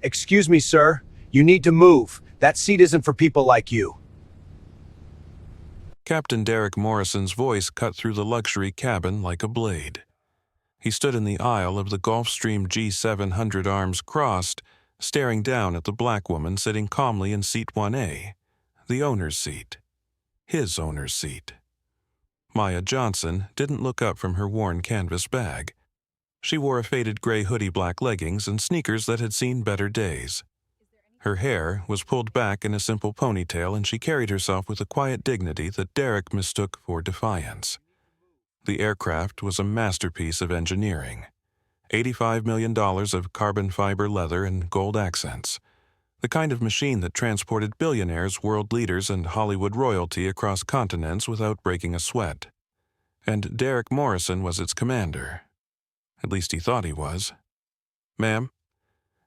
Excuse me, sir. You need to move. That seat isn't for people like you. Captain Derek Morrison's voice cut through the luxury cabin like a blade. He stood in the aisle of the Gulfstream G700, arms crossed, staring down at the black woman sitting calmly in seat 1A, the owner's seat. His owner's seat. Maya Johnson didn't look up from her worn canvas bag. She wore a faded gray hoodie, black leggings, and sneakers that had seen better days. Her hair was pulled back in a simple ponytail, and she carried herself with a quiet dignity that Derek mistook for defiance. The aircraft was a masterpiece of engineering. $85 million of carbon fiber leather and gold accents. The kind of machine that transported billionaires, world leaders, and Hollywood royalty across continents without breaking a sweat. And Derek Morrison was its commander. At least he thought he was. "Ma'am?"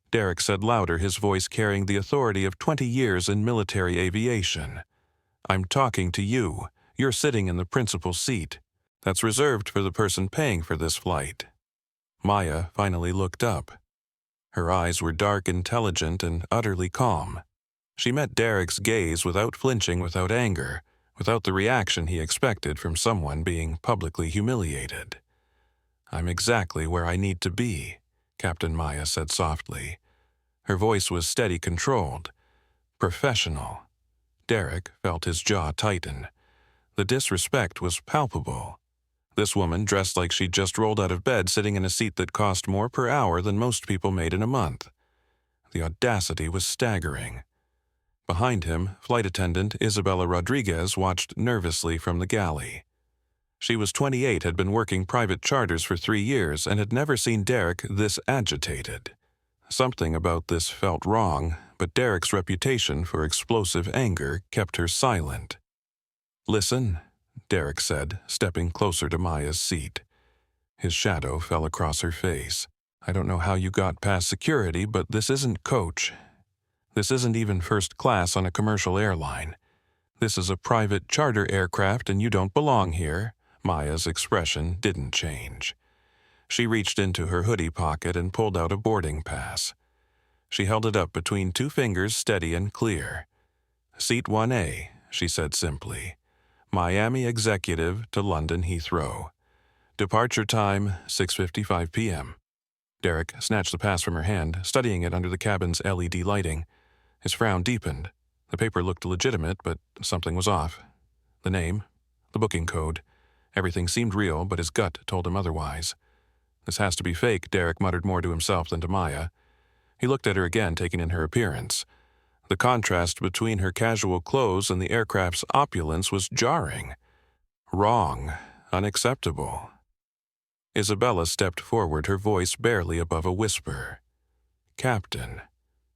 Derek said louder, his voice carrying the authority of 20 years in military aviation. "I'm talking to you. You're sitting in the principal seat. That's reserved for the person paying for this flight." Maya finally looked up. Her eyes were dark, intelligent, and utterly calm. She met Derek's gaze without flinching, without anger, without the reaction he expected from someone being publicly humiliated. "I'm exactly where I need to be," Captain Maya said softly. Her voice was steady, controlled, professional. Derek felt his jaw tighten. The disrespect was palpable. This woman, dressed like she'd just rolled out of bed, sitting in a seat that cost more per hour than most people made in a month. The audacity was staggering. Behind him, flight attendant Isabella Rodriguez watched nervously from the galley. She was 28, had been working private charters for 3 years, and had never seen Derek this agitated. Something about this felt wrong, but Derek's reputation for explosive anger kept her silent. "Listen," Derek said, stepping closer to Maya's seat. His shadow fell across her face. "I don't know how you got past security, but this isn't coach. This isn't even first class on a commercial airline. This is a private charter aircraft, and you don't belong here." Maya's expression didn't change. She reached into her hoodie pocket and pulled out a boarding pass. She held it up between 2 fingers, steady and clear. "Seat 1A, she said simply. "Miami Executive to London Heathrow. Departure time, 6:55 p.m. Derek snatched the pass from her hand, studying it under the cabin's LED lighting. His frown deepened. The paper looked legitimate, but something was off. The name, the booking code. Everything seemed real, but his gut told him otherwise. "This has to be fake," Derek muttered more to himself than to Maya. He looked at her again, taking in her appearance. The contrast between her casual clothes and the aircraft's opulence was jarring. Wrong. Unacceptable. Isabella stepped forward, her voice barely above a whisper. "Captain,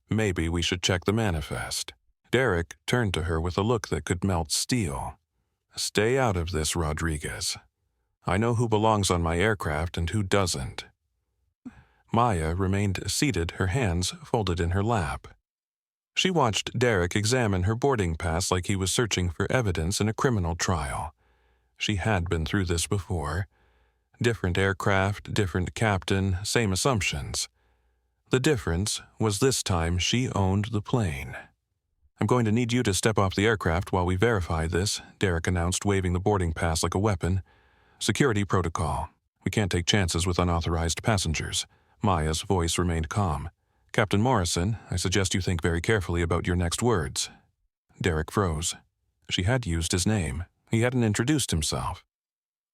maybe we should check the manifest." Derek turned to her with a look that could melt steel. "Stay out of this, Rodriguez. I know who belongs on my aircraft and who doesn't." Maya remained seated, her hands folded in her lap. She watched Derek examine her boarding pass like he was searching for evidence in a criminal trial. She had been through this before. Different aircraft, different captain, same assumptions. The difference was this time she owned the plane. "I'm going to need you to step off the aircraft while we verify this," Derek announced, waving the boarding pass like a weapon. "Security protocol. We can't take chances with unauthorized passengers." Maya's voice remained calm. "Captain Morrison, I suggest you think very carefully about your next words." Derek froze. She had used his name. He hadn't introduced himself.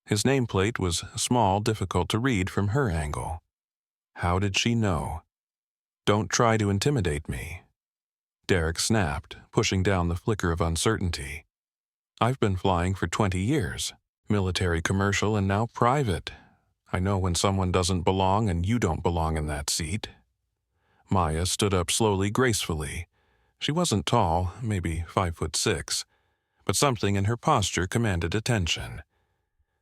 His nameplate was small, difficult to read from her angle. How did she know? "Don't try to intimidate me." Derek snapped, pushing down the flicker of uncertainty. "I've been flying for 20 years. Military, commercial, and now private. I know when someone doesn't belong, and you don't belong in that seat." Maya stood up slowly, gracefully. She wasn't tall, maybe 5'6", but something in her posture commanded attention.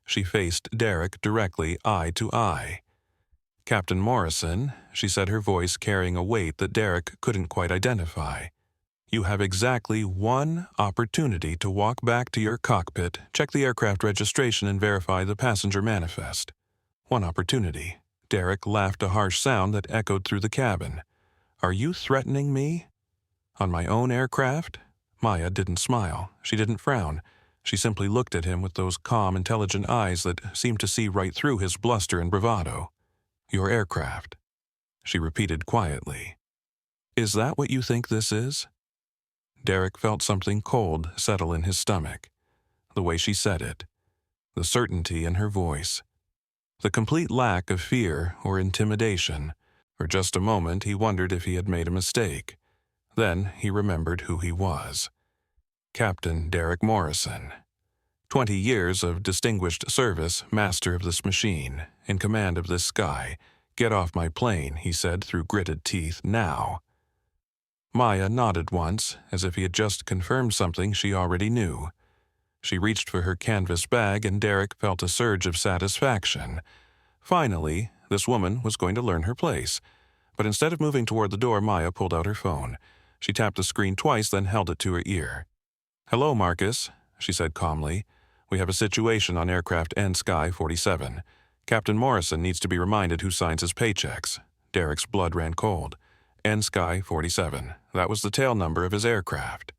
She faced Derek directly, eye to eye. "Captain Morrison," she said, her voice carrying a weight that Derek couldn't quite identify. "You have exactly one opportunity to walk back to your cockpit, check the aircraft registration, and verify the passenger manifest. One opportunity." Derek laughed, a harsh sound that echoed through the cabin. Are you threatening me? On my own aircraft? Maya didn't smile. She didn't frown. She simply looked at him with those calm, intelligent eyes that seemed to see right through his bluster and bravado. Your aircraft, she repeated quietly. Is that what you think this is? Derek felt something cold settle in his stomach. The way she said it, the certainty in her voice, the complete lack of fear or intimidation. For just a moment he wondered if he had made a mistake. Then he remembered who he was. Captain Derek Morrison. 20 years of distinguished service, master of this machine, in command of this sky. Get off my plane, he said through gritted teeth, now. Maya nodded once, as if he had just confirmed something she already knew. She reached for her canvas bag and Derek felt a surge of satisfaction. Finally, this woman was going to learn her place. But instead of moving toward the door, Maya pulled out her phone. She tapped the screen twice, then held it to her ear. Hello, Marcus, she said calmly. We have a situation on aircraft Sky 47. Captain Morrison needs to be reminded who signs his paychecks. Derek's blood ran cold. Sky 47. That was the tail number of his aircraft.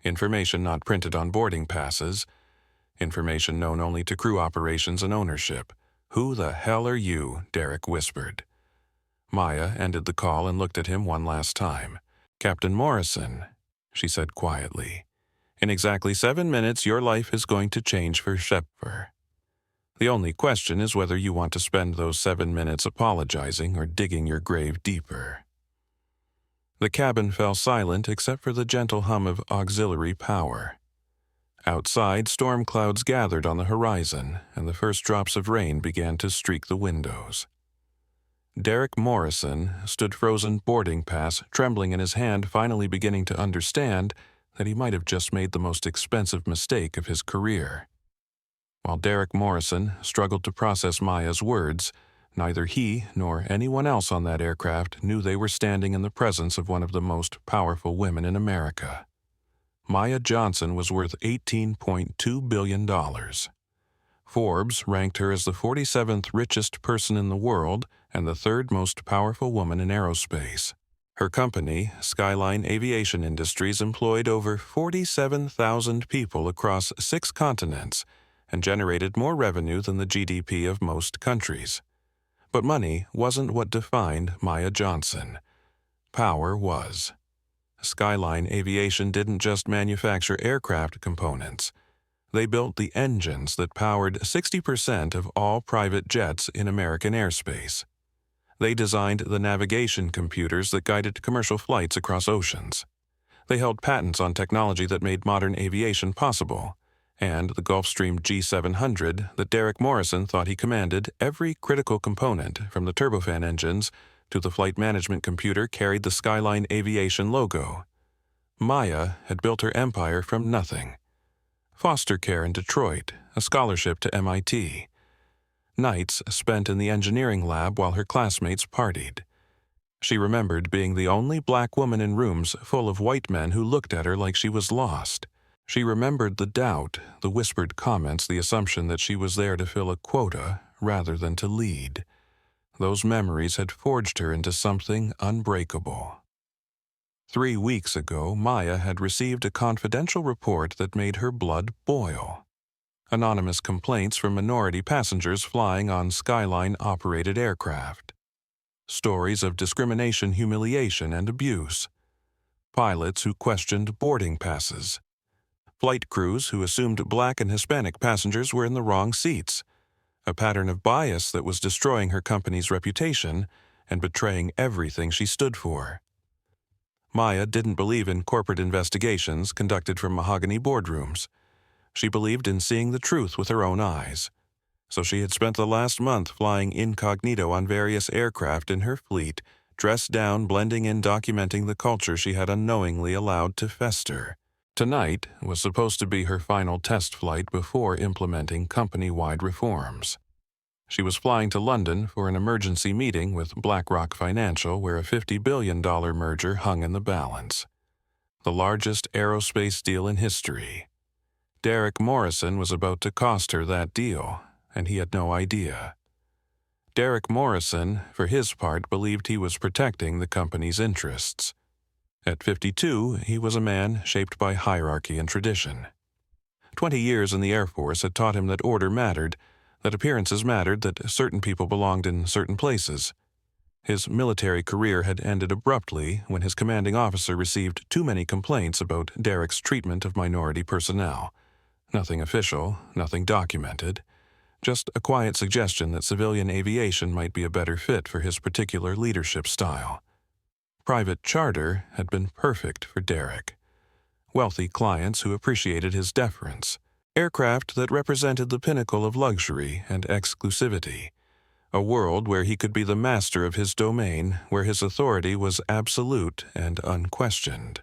Information not printed on boarding passes. Information known only to crew operations and ownership. Who the hell are you? Derek whispered. Maya ended the call and looked at him one last time. Captain Morrison, she said quietly. In exactly 7 minutes, your life is going to change for Shepper. The only question is whether you want to spend those 7 minutes apologizing or digging your grave deeper. The cabin fell silent except for the gentle hum of auxiliary power. Outside, storm clouds gathered on the horizon, and the first drops of rain began to streak the windows. Derek Morrison stood frozen boarding pass, trembling in his hand, finally beginning to understand that he might have just made the most expensive mistake of his career. While Derek Morrison struggled to process Maya's words, neither he nor anyone else on that aircraft knew they were standing in the presence of one of the most powerful women in America. Maya Johnson was worth $18.2 billion. Forbes ranked her as the 47th richest person in the world and the third most powerful woman in aerospace. Her company, Skyline Aviation Industries, employed over 47,000 people across 6 continents and generated more revenue than the GDP of most countries. But money wasn't what defined Maya Johnson. Power was. Skyline Aviation didn't just manufacture aircraft components. They built the engines that powered 60% of all private jets in American airspace. They designed the navigation computers that guided commercial flights across oceans. They held patents on technology that made modern aviation possible. And the Gulfstream G700 that Derek Morrison thought he commanded, every critical component, from the turbofan engines to the flight management computer, carried the Skyline Aviation logo. Maya had built her empire from nothing. Foster care in Detroit, a scholarship to MIT. Nights spent in the engineering lab while her classmates partied. She remembered being the only black woman in rooms full of white men who looked at her like she was lost. She remembered the doubt, the whispered comments, the assumption that she was there to fill a quota rather than to lead. Those memories had forged her into something unbreakable. 3 weeks ago, Maya had received a confidential report that made her blood boil. Anonymous complaints from minority passengers flying on Skyline-operated aircraft. Stories of discrimination, humiliation, and abuse. Pilots who questioned boarding passes. Flight crews who assumed black and Hispanic passengers were in the wrong seats. A pattern of bias that was destroying her company's reputation and betraying everything she stood for. Maya didn't believe in corporate investigations conducted from mahogany boardrooms. She believed in seeing the truth with her own eyes. So she had spent the last month flying incognito on various aircraft in her fleet, dressed down, blending in, documenting the culture she had unknowingly allowed to fester. Tonight was supposed to be her final test flight before implementing company-wide reforms. She was flying to London for an emergency meeting with BlackRock Financial, where a $50 billion merger hung in the balance. The largest aerospace deal in history. Derek Morrison was about to cost her that deal, and he had no idea. Derek Morrison, for his part, believed he was protecting the company's interests. At 52, he was a man shaped by hierarchy and tradition. 20 years in the Air Force had taught him that order mattered, that appearances mattered, that certain people belonged in certain places. His military career had ended abruptly when his commanding officer received too many complaints about Derek's treatment of minority personnel. Nothing official, nothing documented, just a quiet suggestion that civilian aviation might be a better fit for his particular leadership style. Private charter had been perfect for Derek. Wealthy clients who appreciated his deference. Aircraft that represented the pinnacle of luxury and exclusivity. A world where he could be the master of his domain, where his authority was absolute and unquestioned.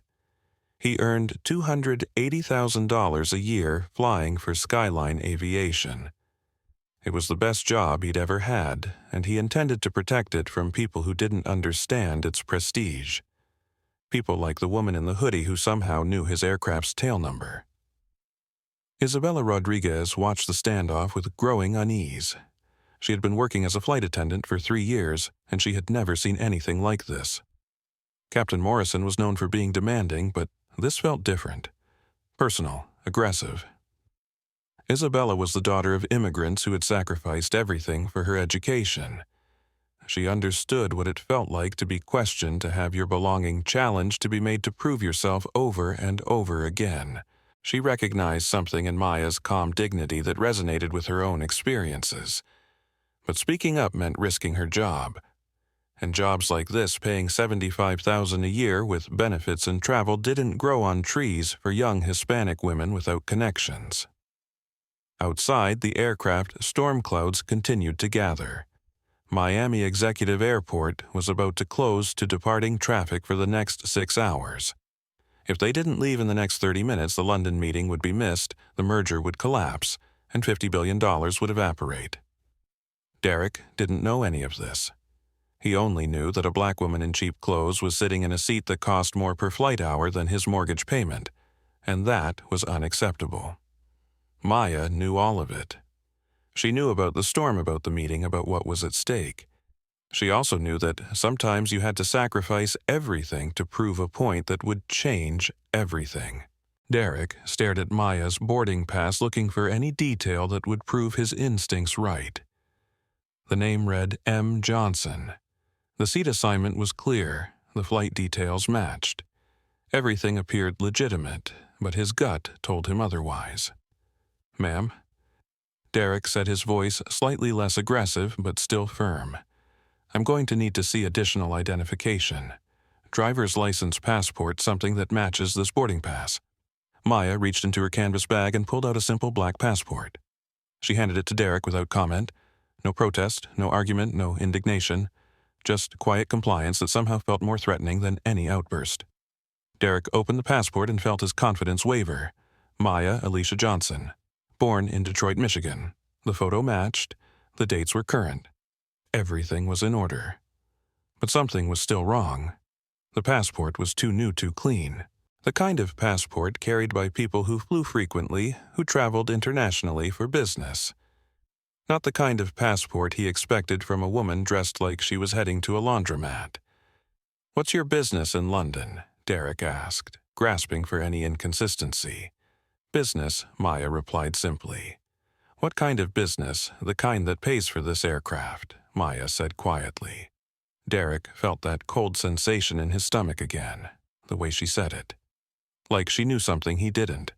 He earned $280,000 a year flying for Skyline Aviation. It was the best job he'd ever had, and he intended to protect it from people who didn't understand its prestige. People like the woman in the hoodie who somehow knew his aircraft's tail number. Isabella Rodriguez watched the standoff with growing unease. She had been working as a flight attendant for 3 years, and she had never seen anything like this. Captain Morrison was known for being demanding, but this felt different. Personal, aggressive. Isabella was the daughter of immigrants who had sacrificed everything for her education. She understood what it felt like to be questioned, to have your belonging challenged, to be made to prove yourself over and over again. She recognized something in Maya's calm dignity that resonated with her own experiences. But speaking up meant risking her job. And jobs like this, paying $75,000 a year with benefits and travel, didn't grow on trees for young Hispanic women without connections. Outside, the aircraft storm clouds continued to gather. Miami Executive Airport was about to close to departing traffic for the next 6 hours. If they didn't leave in the next 30 minutes, the London meeting would be missed, the merger would collapse, and $50 billion would evaporate. Derek didn't know any of this. He only knew that a black woman in cheap clothes was sitting in a seat that cost more per flight hour than his mortgage payment, and that was unacceptable. Maya knew all of it. She knew about the storm about the meeting, about what was at stake. She also knew that sometimes you had to sacrifice everything to prove a point that would change everything. Derek stared at Maya's boarding pass, looking for any detail that would prove his instincts right. The name read M. Johnson. The seat assignment was clear. The flight details matched. Everything appeared legitimate, but his gut told him otherwise. "Ma'am?" Derek said, his voice slightly less aggressive but still firm. "I'm going to need to see additional identification. Driver's license, passport, something that matches this boarding pass." Maya reached into her canvas bag and pulled out a simple black passport. She handed it to Derek without comment. No protest, no argument, no indignation. Just quiet compliance that somehow felt more threatening than any outburst. Derek opened the passport and felt his confidence waver. Maya Alicia Johnson. Born in Detroit, Michigan. The photo matched. The dates were current. Everything was in order. But something was still wrong. The passport was too new, too clean. The kind of passport carried by people who flew frequently, who traveled internationally for business. Not the kind of passport he expected from a woman dressed like she was heading to a laundromat. "What's your business in London?" Derek asked, grasping for any inconsistency. "Business," Maya replied simply. "What kind of business? The kind that pays for this aircraft," Maya said quietly. Derek felt that cold sensation in his stomach again, the way she said it. Like she knew something he didn't.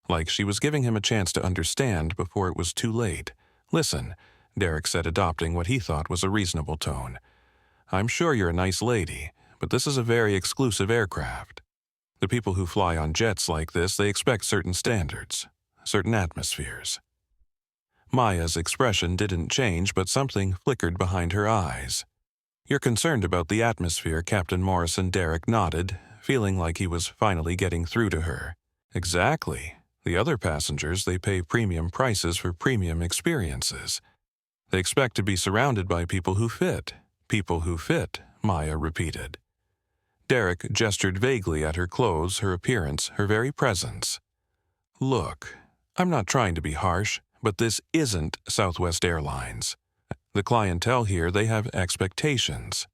Like she was giving him a chance to understand before it was too late. "Listen," Derek said, adopting what he thought was a reasonable tone. "I'm sure you're a nice lady, but this is a very exclusive aircraft. The people who fly on jets like this, they expect certain standards, certain atmospheres." Maya's expression didn't change, but something flickered behind her eyes. "You're concerned about the atmosphere, Captain Morrison." Derek nodded, feeling like he was finally getting through to her. "Exactly. The other passengers, they pay premium prices for premium experiences. They expect to be surrounded by people who fit." "People who fit," Maya repeated. Derek gestured vaguely at her clothes, her appearance, her very presence. "Look, I'm not trying to be harsh, but this isn't Southwest Airlines. The clientele here, they have expectations,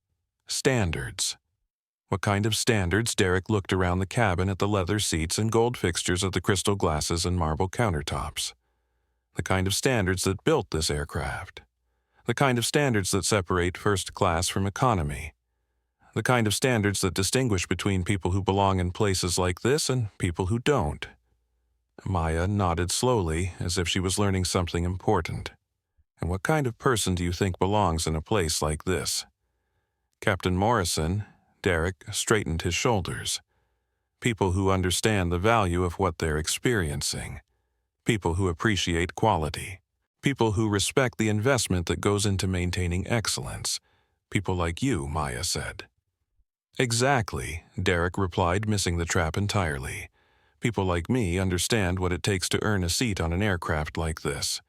standards. What kind of standards? Derek looked around the cabin at the leather seats and gold fixtures of the crystal glasses and marble countertops. The kind of standards that built this aircraft. The kind of standards that separate first class from economy. The kind of standards that distinguish between people who belong in places like this and people who don't. Maya nodded slowly, as if she was learning something important. And what kind of person do you think belongs in a place like this? Captain Morrison, Derek straightened his shoulders. People who understand the value of what they're experiencing. People who appreciate quality. People who respect the investment that goes into maintaining excellence. People like you, Maya said. Exactly, Derek replied, missing the trap entirely. People like me understand what it takes to earn a seat on an aircraft like this.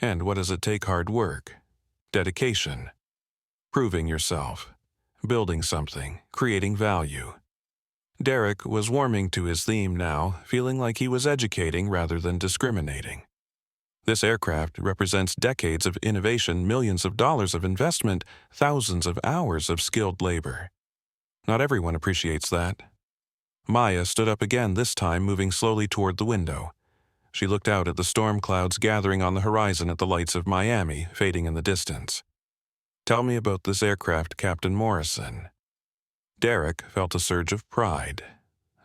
And what does it take? Hard work, dedication, proving yourself, building something, creating value. Derek was warming to his theme now, feeling like he was educating rather than discriminating. This aircraft represents decades of innovation, millions of dollars of investment, thousands of hours of skilled labor. Not everyone appreciates that. Maya stood up again, this time moving slowly toward the window. She looked out at the storm clouds gathering on the horizon at the lights of Miami fading in the distance. Tell me about this aircraft, Captain Morrison. Derek felt a surge of pride.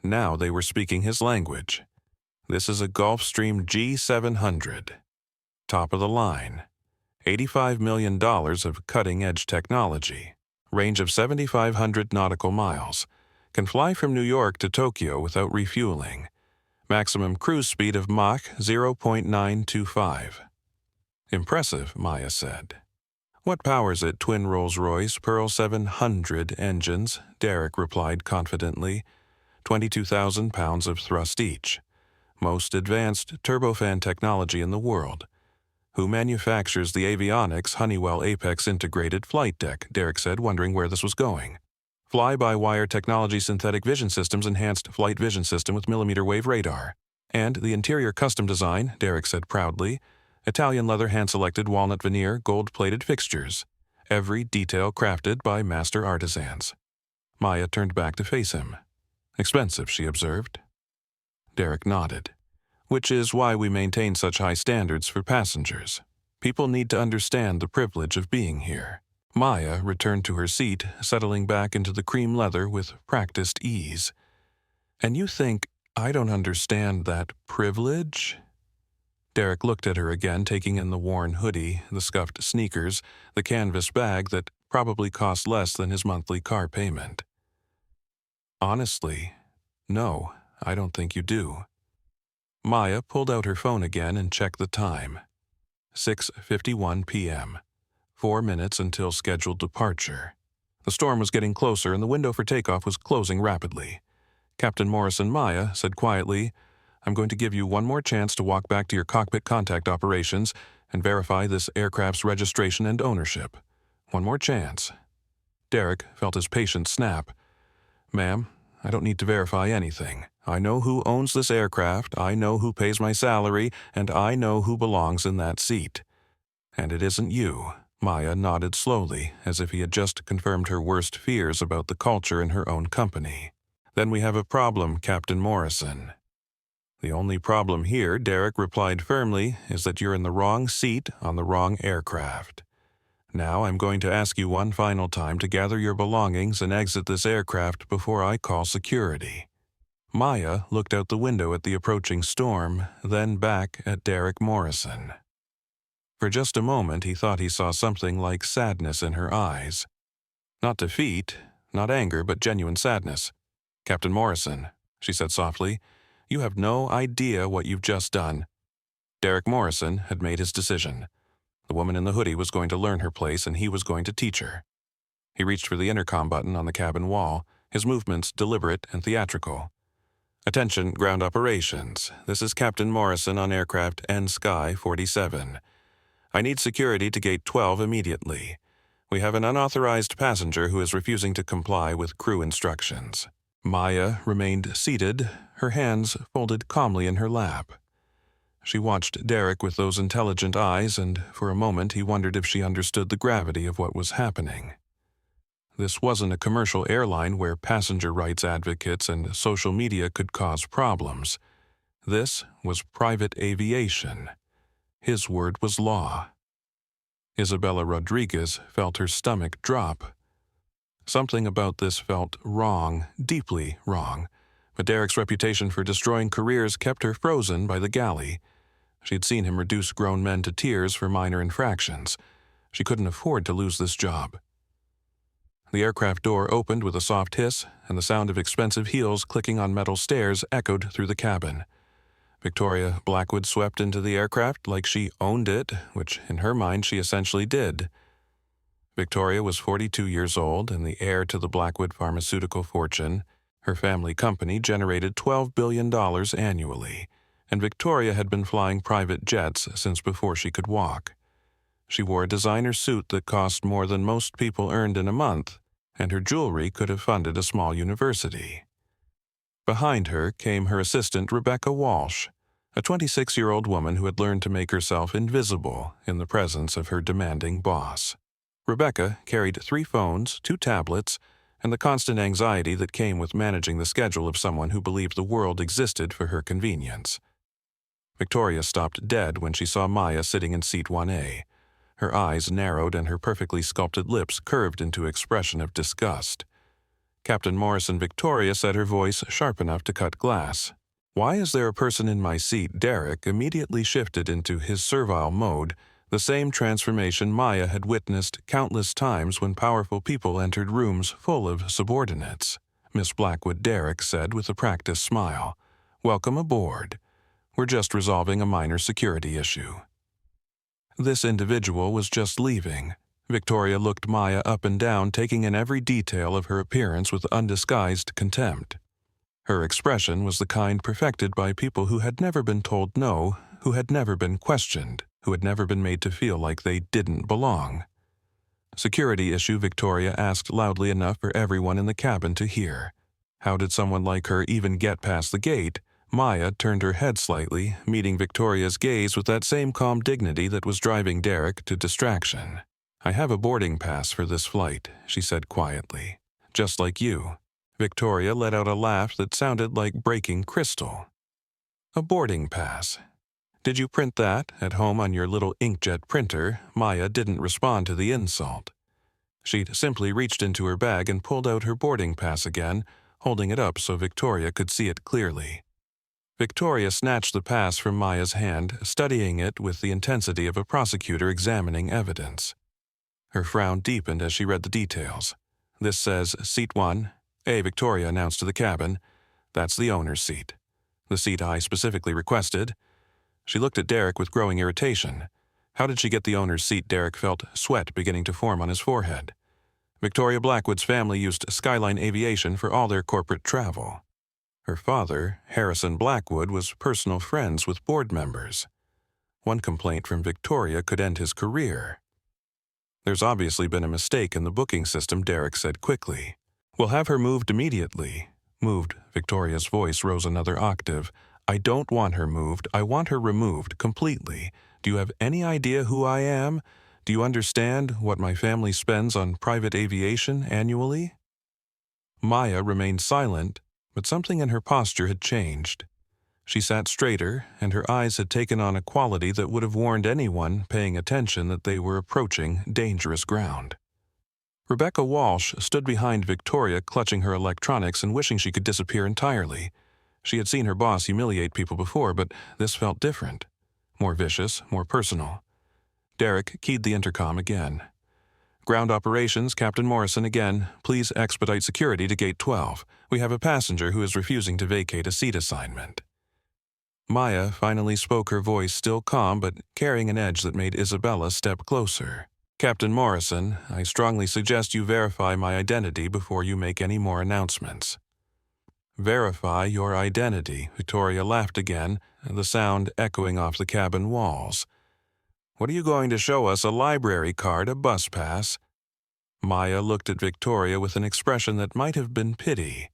Now they were speaking his language. This is a Gulfstream G700. Top of the line. $85 million of cutting-edge technology. Range of 7,500 nautical miles. Can fly from New York to Tokyo without refueling. Maximum cruise speed of Mach 0.925. Impressive, Maya said. What powers it? Twin Rolls-Royce Pearl 700 engines, Derek replied confidently. 22,000 pounds of thrust each. Most advanced turbofan technology in the world. Who manufactures the avionics? Honeywell Apex Integrated Flight Deck, Derek said, wondering where this was going. Fly-by-wire technology, synthetic vision systems, enhanced flight vision system with millimeter-wave radar. And the interior custom design, Derek said proudly. Italian leather hand-selected walnut veneer, gold-plated fixtures. Every detail crafted by master artisans. Maya turned back to face him. Expensive, she observed. Derek nodded. Which is why we maintain such high standards for passengers. People need to understand the privilege of being here. Maya returned to her seat, settling back into the cream leather with practiced ease. And you think I don't understand that privilege? Derek looked at her again, taking in the worn hoodie, the scuffed sneakers, the canvas bag that probably cost less than his monthly car payment. Honestly, no, I don't think you do. Maya pulled out her phone again and checked the time. 6:51 p.m. 4 minutes until scheduled departure. The storm was getting closer and the window for takeoff was closing rapidly. Captain Morrison, Maya said quietly, I'm going to give you one more chance to walk back to your cockpit contact operations and verify this aircraft's registration and ownership. One more chance. Derek felt his patience snap. Ma'am, I don't need to verify anything. I know who owns this aircraft, I know who pays my salary, and I know who belongs in that seat. And it isn't you. Maya nodded slowly, as if he had just confirmed her worst fears about the culture in her own company. Then we have a problem, Captain Morrison. The only problem here, Derek replied firmly, is that you're in the wrong seat on the wrong aircraft. Now I'm going to ask you one final time to gather your belongings and exit this aircraft before I call security. Maya looked out the window at the approaching storm, then back at Derek Morrison. For just a moment he thought he saw something like sadness in her eyes. Not defeat, not anger, but genuine sadness. Captain Morrison, she said softly, you have no idea what you've just done. Derek Morrison had made his decision. The woman in the hoodie was going to learn her place and he was going to teach her. He reached for the intercom button on the cabin wall, his movements deliberate and theatrical. Attention, ground operations. This is Captain Morrison on aircraft N-Sky 47. I need security to gate 12 immediately. We have an unauthorized passenger who is refusing to comply with crew instructions. Maya remained seated, her hands folded calmly in her lap. She watched Derek with those intelligent eyes, and for a moment he wondered if she understood the gravity of what was happening. This wasn't a commercial airline where passenger rights advocates and social media could cause problems. This was private aviation. His word was law. Isabella Rodriguez felt her stomach drop. Something about this felt wrong, deeply wrong, but Derek's reputation for destroying careers kept her frozen by the galley. She had seen him reduce grown men to tears for minor infractions. She couldn't afford to lose this job. The aircraft door opened with a soft hiss, and the sound of expensive heels clicking on metal stairs echoed through the cabin. Victoria Blackwood swept into the aircraft like she owned it, which in her mind she essentially did. Victoria was 42 years old and the heir to the Blackwood pharmaceutical fortune. Her family company generated $12 billion annually, and Victoria had been flying private jets since before she could walk. She wore a designer suit that cost more than most people earned in a month, and her jewelry could have funded a small university. Behind her came her assistant Rebecca Walsh, a 26-year-old woman who had learned to make herself invisible in the presence of her demanding boss. Rebecca carried 3 phones, 2 tablets, and the constant anxiety that came with managing the schedule of someone who believed the world existed for her convenience. Victoria stopped dead when she saw Maya sitting in seat 1A. Her eyes narrowed and her perfectly sculpted lips curved into expression of disgust. Captain Morrison Victoria said, her voice sharp enough to cut glass. "Why is there a person in my seat?" Derek immediately shifted into his servile mode, the same transformation Maya had witnessed countless times when powerful people entered rooms full of subordinates. Miss Blackwood, Derek said with a practiced smile. "Welcome aboard. We're just resolving a minor security issue." This individual was just leaving. Victoria looked Maya up and down, taking in every detail of her appearance with undisguised contempt. Her expression was the kind perfected by people who had never been told no, who had never been questioned, who had never been made to feel like they didn't belong. "Security issue," Victoria asked loudly enough for everyone in the cabin to hear. How did someone like her even get past the gate? Maya turned her head slightly, meeting Victoria's gaze with that same calm dignity that was driving Derek to distraction. "I have a boarding pass for this flight," she said quietly. "Just like you." Victoria let out a laugh that sounded like breaking crystal. "A boarding pass? Did you print that at home on your little inkjet printer?" Maya didn't respond to the insult. She'd simply reached into her bag and pulled out her boarding pass again, holding it up so Victoria could see it clearly. Victoria snatched the pass from Maya's hand, studying it with the intensity of a prosecutor examining evidence. Her frown deepened as she read the details. "This says seat 1A," Victoria announced to the cabin. "That's the owner's seat. The seat I specifically requested." She looked at Derek with growing irritation. How did she get the owner's seat? Derek felt sweat beginning to form on his forehead. Victoria Blackwood's family used Skyline Aviation for all their corporate travel. Her father, Harrison Blackwood, was personal friends with board members. One complaint from Victoria could end his career. "There's obviously been a mistake in the booking system," Derek said quickly. "We'll have her moved immediately." "Moved?" Victoria's voice rose another octave. "I don't want her moved. I want her removed completely. Do you have any idea who I am? Do you understand what my family spends on private aviation annually?" Maya remained silent, but something in her posture had changed. She sat straighter, and her eyes had taken on a quality that would have warned anyone paying attention that they were approaching dangerous ground. Rebecca Walsh stood behind Victoria, clutching her electronics and wishing she could disappear entirely. She had seen her boss humiliate people before, but this felt different. More vicious, more personal. Derek keyed the intercom again. "Ground operations, Captain Morrison again. Please expedite security to gate 12. We have a passenger who is refusing to vacate a seat assignment." Maya finally spoke, her voice still calm but carrying an edge that made Isabella step closer. "Captain Morrison, I strongly suggest you verify my identity before you make any more announcements." "Verify your identity," Victoria laughed again, the sound echoing off the cabin walls. "What are you going to show us, a library card, a bus pass?" Maya looked at Victoria with an expression that might have been pity.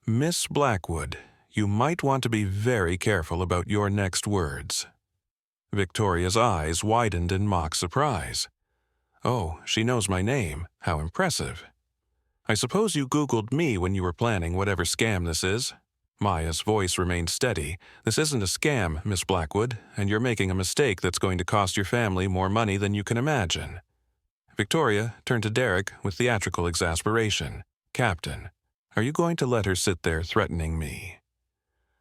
"Miss Blackwood, you might want to be very careful about your next words." Victoria's eyes widened in mock surprise. "Oh, she knows my name. How impressive. I suppose you Googled me when you were planning whatever scam this is?" Maya's voice remained steady. "This isn't a scam, Miss Blackwood, and you're making a mistake that's going to cost your family more money than you can imagine." Victoria turned to Derek with theatrical exasperation. "Captain, are you going to let her sit there threatening me?"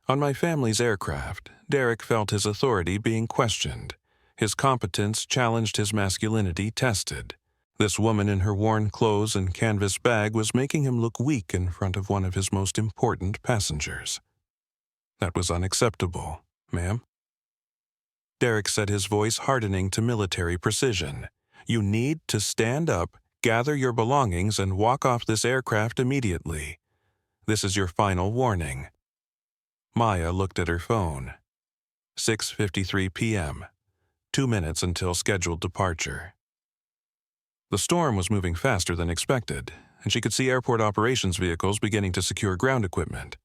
On my family's aircraft, Derek felt his authority being questioned. His competence challenged, his masculinity tested. This woman in her worn clothes and canvas bag was making him look weak in front of one of his most important passengers. That was unacceptable, ma'am. Derek said, his voice hardening to military precision. "You need to stand up, gather your belongings, and walk off this aircraft immediately. This is your final warning." Maya looked at her phone. 6:53 p.m. 2 minutes until scheduled departure. The storm was moving faster than expected, and she could see airport operations vehicles beginning to secure ground equipment.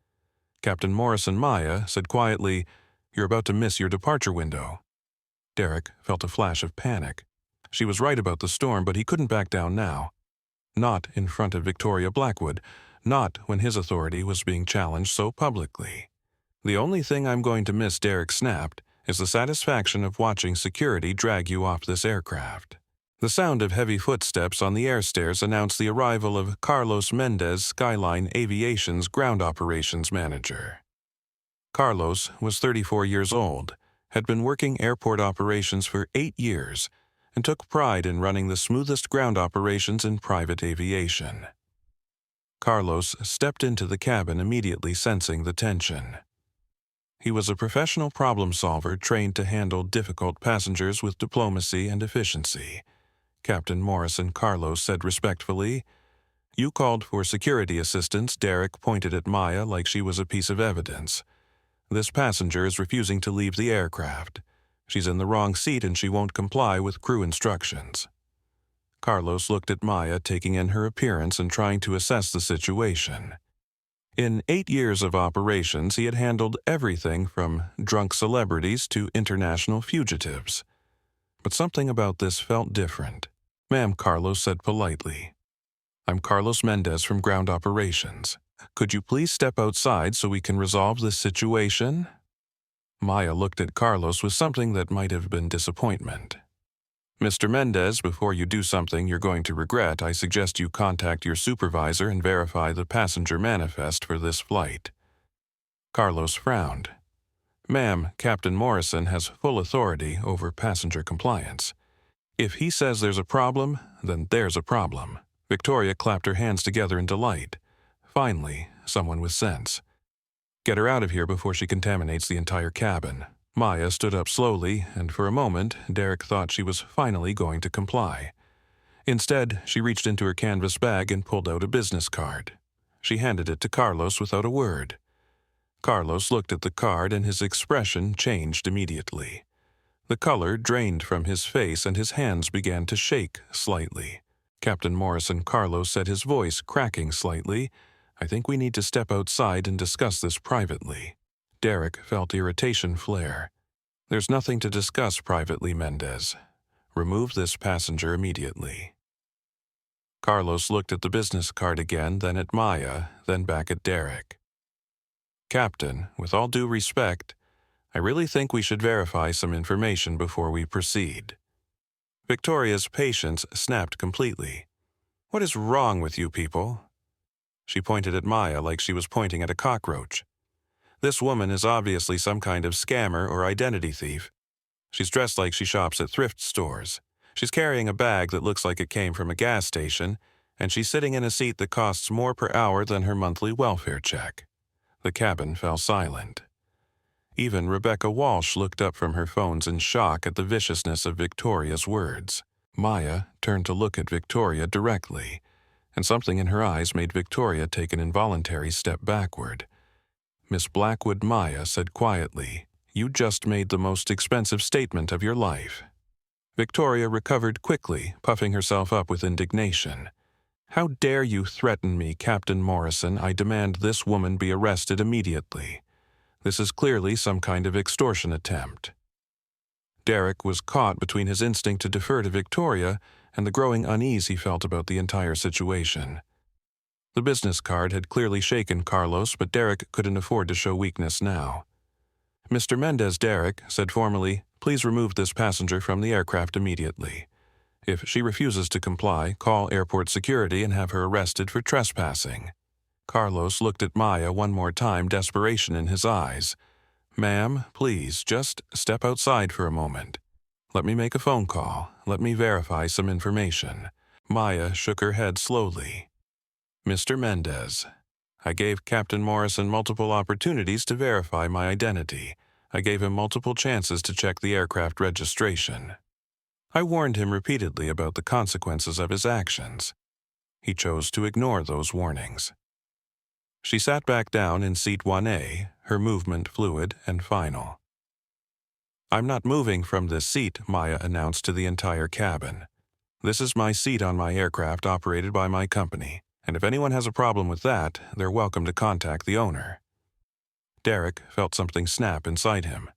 Captain Morrison Maya said quietly, "You're about to miss your departure window." Derek felt a flash of panic. She was right about the storm, but he couldn't back down now. Not in front of Victoria Blackwood, not when his authority was being challenged so publicly. "The only thing I'm going to miss," Derek snapped, "is the satisfaction of watching security drag you off this aircraft." The sound of heavy footsteps on the air stairs announced the arrival of Carlos Mendez, Skyline Aviation's ground operations manager. Carlos was 34 years old, had been working airport operations for 8 years, and took pride in running the smoothest ground operations in private aviation. Carlos stepped into the cabin immediately, sensing the tension. He was a professional problem solver trained to handle difficult passengers with diplomacy and efficiency. Captain Morrison Carlos said respectfully, "You called for security assistance." Derek pointed at Maya like she was a piece of evidence. "This passenger is refusing to leave the aircraft. She's in the wrong seat and she won't comply with crew instructions." Carlos looked at Maya, taking in her appearance and trying to assess the situation. In 8 years of operations, he had handled everything from drunk celebrities to international fugitives. But something about this felt different. "Ma'am," Carlos said politely, "I'm Carlos Mendez from Ground Operations. Could you please step outside so we can resolve this situation?" Maya looked at Carlos with something that might have been disappointment. "Mr. Mendez, before you do something you're going to regret, I suggest you contact your supervisor and verify the passenger manifest for this flight." Carlos frowned. "Ma'am, Captain Morrison has full authority over passenger compliance. If he says there's a problem, then there's a problem." Victoria clapped her hands together in delight. Finally, someone with sense. "Get her out of here before she contaminates the entire cabin." Maya stood up slowly, and for a moment, Derek thought she was finally going to comply. Instead, she reached into her canvas bag and pulled out a business card. She handed it to Carlos without a word. Carlos looked at the card and his expression changed immediately. The color drained from his face and his hands began to shake slightly. Captain Morrison Carlos said, his voice cracking slightly, "I think we need to step outside and discuss this privately." Derek felt irritation flare. "There's nothing to discuss privately, Mendez. Remove this passenger immediately." Carlos looked at the business card again, then at Maya, then back at Derek. "Captain, with all due respect, I really think we should verify some information before we proceed." Victoria's patience snapped completely. "What is wrong with you people?" She pointed at Maya like she was pointing at a cockroach. "This woman is obviously some kind of scammer or identity thief. She's dressed like she shops at thrift stores. She's carrying a bag that looks like it came from a gas station, and she's sitting in a seat that costs more per hour than her monthly welfare check." The cabin fell silent. Even Rebecca Walsh looked up from her phones in shock at the viciousness of Victoria's words. Maya turned to look at Victoria directly, and something in her eyes made Victoria take an involuntary step backward. Miss Blackwood, Maya said quietly, "You just made the most expensive statement of your life." Victoria recovered quickly, puffing herself up with indignation. "How dare you threaten me, Captain Morrison? I demand this woman be arrested immediately. This is clearly some kind of extortion attempt." Derek was caught between his instinct to defer to Victoria and the growing unease he felt about the entire situation. The business card had clearly shaken Carlos, but Derek couldn't afford to show weakness now. "Mr. Mendez," Derek said formally, "please remove this passenger from the aircraft immediately. If she refuses to comply, call airport security and have her arrested for trespassing." Carlos looked at Maya one more time, desperation in his eyes. "Ma'am, please, just step outside for a moment. Let me make a phone call. Let me verify some information." Maya shook her head slowly. "Mr. Mendez, I gave Captain Morrison multiple opportunities to verify my identity. I gave him multiple chances to check the aircraft registration. I warned him repeatedly about the consequences of his actions. He chose to ignore those warnings." She sat back down in seat 1A, her movement fluid and final. "I'm not moving from this seat," Maya announced to the entire cabin. "This is my seat on my aircraft operated by my company, and if anyone has a problem with that, they're welcome to contact the owner." Derek felt something snap inside him.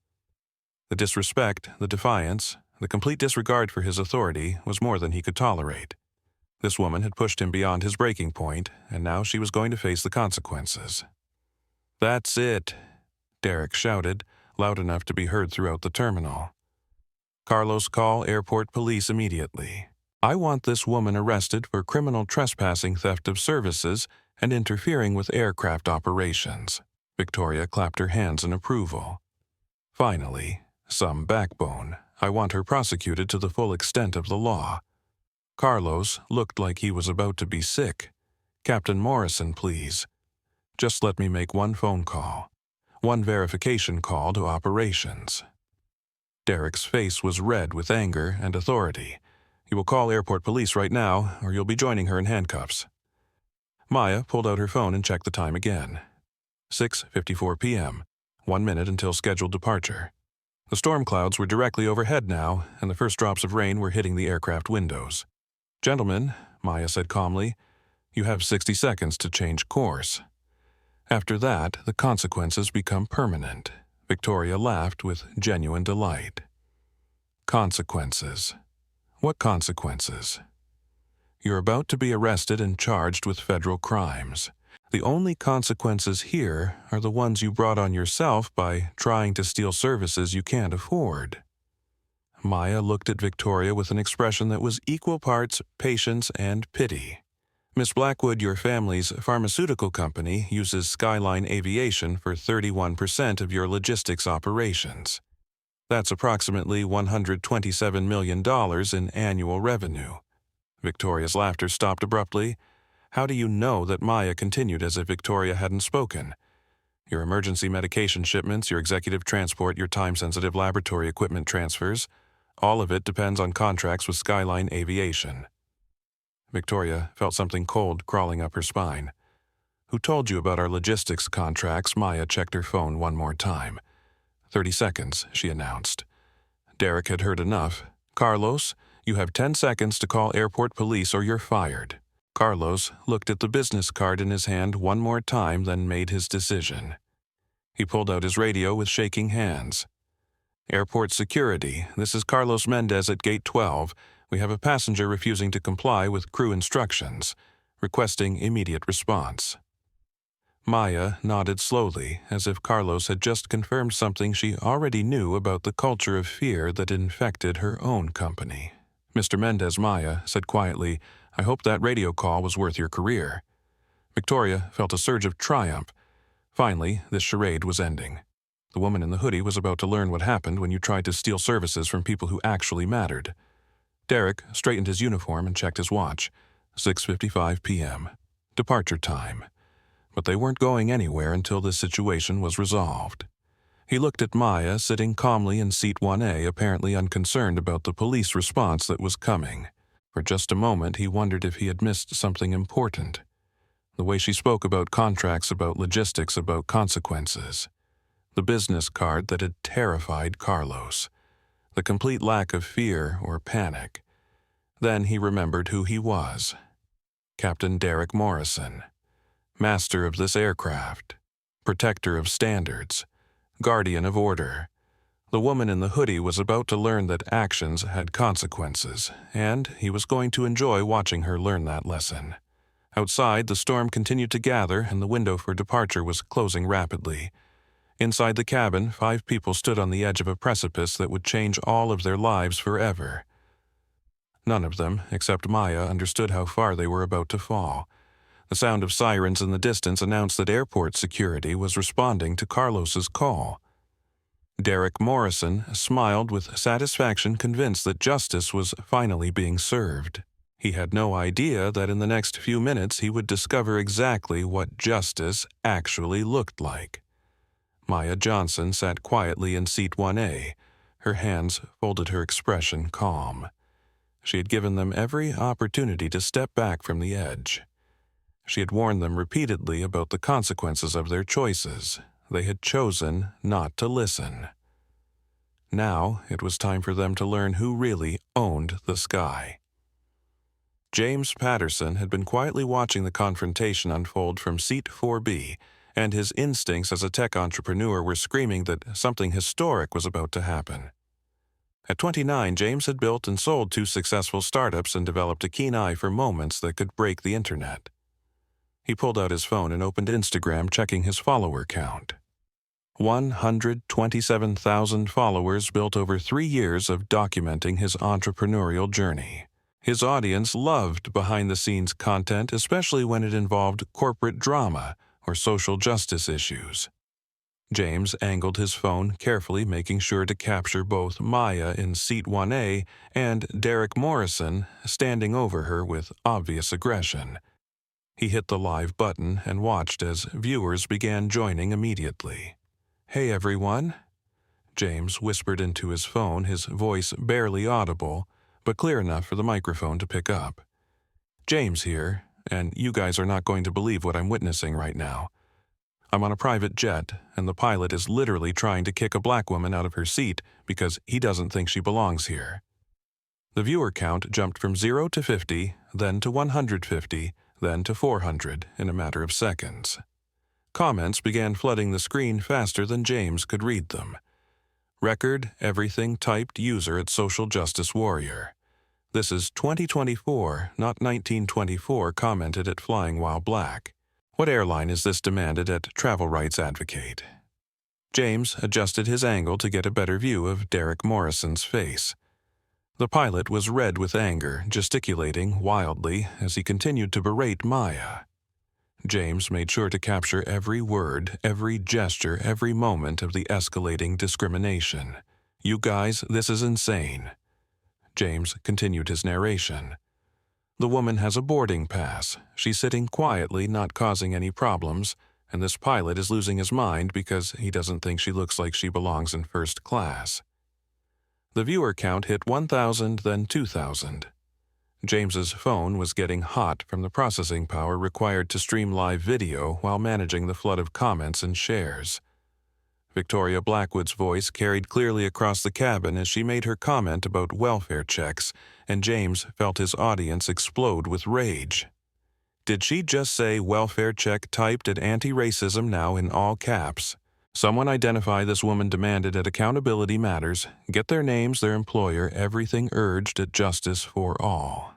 The disrespect, the defiance, the complete disregard for his authority was more than he could tolerate. This woman had pushed him beyond his breaking point, and now she was going to face the consequences. "That's it," Derek shouted, loud enough to be heard throughout the terminal. "Carlos, call airport police immediately. I want this woman arrested for criminal trespassing, theft of services, and interfering with aircraft operations." Victoria clapped her hands in approval. "Finally, some backbone. I want her prosecuted to the full extent of the law." Carlos looked like he was about to be sick. "Captain Morrison, please. Just let me make one phone call. One verification call to operations." Derek's face was red with anger and authority. "You will call airport police right now, or you'll be joining her in handcuffs." Maya pulled out her phone and checked the time again. 6:54 p.m., 1 minute until scheduled departure. The storm clouds were directly overhead now, and the first drops of rain were hitting the aircraft windows. "Gentlemen," Maya said calmly, "you have 60 seconds to change course. After that, the consequences become permanent." Victoria laughed with genuine delight. "Consequences. What consequences?" "You're about to be arrested and charged with federal crimes. The only consequences here are the ones you brought on yourself by trying to steal services you can't afford." Maya looked at Victoria with an expression that was equal parts patience and pity. "Miss Blackwood, your family's pharmaceutical company uses Skyline Aviation for 31% of your logistics operations. That's approximately $127 million in annual revenue." Victoria's laughter stopped abruptly. "How do you know that?" Maya continued as if Victoria hadn't spoken. "Your emergency medication shipments, your executive transport, your time-sensitive laboratory equipment transfers, all of it depends on contracts with Skyline Aviation." Victoria felt something cold crawling up her spine. "Who told you about our logistics contracts?" Maya checked her phone one more time. 30 seconds, she announced. Derek had heard enough. "Carlos, you have 10 seconds to call airport police or you're fired." Carlos looked at the business card in his hand one more time, then made his decision. He pulled out his radio with shaking hands. "Airport security, this is Carlos Mendez at Gate 12. We have a passenger refusing to comply with crew instructions, requesting immediate response." Maya nodded slowly, as if Carlos had just confirmed something she already knew about the culture of fear that infected her own company. "Mr. Mendez," Maya said quietly, "I hope that radio call was worth your career." Victoria felt a surge of triumph. Finally, this charade was ending. The woman in the hoodie was about to learn what happened when you tried to steal services from people who actually mattered. Derek straightened his uniform and checked his watch. 6:55 p.m. Departure time. But they weren't going anywhere until this situation was resolved. He looked at Maya sitting calmly in seat 1A, apparently unconcerned about the police response that was coming. For just a moment he wondered if he had missed something important. The way she spoke about contracts, about logistics, about consequences. The business card that had terrified Carlos. The complete lack of fear or panic. Then he remembered who he was. Captain Derek Morrison. Master of this aircraft. Protector of standards. Guardian of order. The woman in the hoodie was about to learn that actions had consequences, and he was going to enjoy watching her learn that lesson. Outside, the storm continued to gather, and the window for departure was closing rapidly. Inside the cabin, 5 people stood on the edge of a precipice that would change all of their lives forever. None of them, except Maya, understood how far they were about to fall. The sound of sirens in the distance announced that airport security was responding to Carlos's call. Derek Morrison smiled with satisfaction, convinced that justice was finally being served. He had no idea that in the next few minutes he would discover exactly what justice actually looked like. Maya Johnson sat quietly in seat 1A, her hands folded, her expression calm. She had given them every opportunity to step back from the edge. She had warned them repeatedly about the consequences of their choices. They had chosen not to listen. Now it was time for them to learn who really owned the sky. James Patterson had been quietly watching the confrontation unfold from seat 4B, and his instincts as a tech entrepreneur were screaming that something historic was about to happen. At 29, James had built and sold 2 successful startups and developed a keen eye for moments that could break the internet. He pulled out his phone and opened Instagram, checking his follower count. 127,000 followers built over 3 years of documenting his entrepreneurial journey. His audience loved behind-the-scenes content, especially when it involved corporate drama or social justice issues. James angled his phone carefully, making sure to capture both Maya in seat 1A and Derek Morrison standing over her with obvious aggression. He hit the live button and watched as viewers began joining immediately. "Hey everyone," James whispered into his phone, his voice barely audible, but clear enough for the microphone to pick up. "James here, and you guys are not going to believe what I'm witnessing right now. I'm on a private jet, and the pilot is literally trying to kick a black woman out of her seat because he doesn't think she belongs here." The viewer count jumped from 0 to 50, then to 150, then to 400 in a matter of seconds. Comments began flooding the screen faster than James could read them. Record everything typed user at Social Justice Warrior. "This is 2024, not 1924, commented at Flying While Black. What airline is this, demanded at Travel Rights Advocate." James adjusted his angle to get a better view of Derek Morrison's face. The pilot was red with anger, gesticulating wildly as he continued to berate Maya. James made sure to capture every word, every gesture, every moment of the escalating discrimination. "You guys, this is insane." James continued his narration. "The woman has a boarding pass. She's sitting quietly, not causing any problems, and this pilot is losing his mind because he doesn't think she looks like she belongs in first class." The viewer count hit 1,000, then 2,000. James's phone was getting hot from the processing power required to stream live video while managing the flood of comments and shares. Victoria Blackwood's voice carried clearly across the cabin as she made her comment about welfare checks, and James felt his audience explode with rage. Did she just say welfare check typed at anti-racism now in all caps? "Someone identify this woman," demanded at Accountability Matters. "Get their names, their employer, everything urged at Justice for All."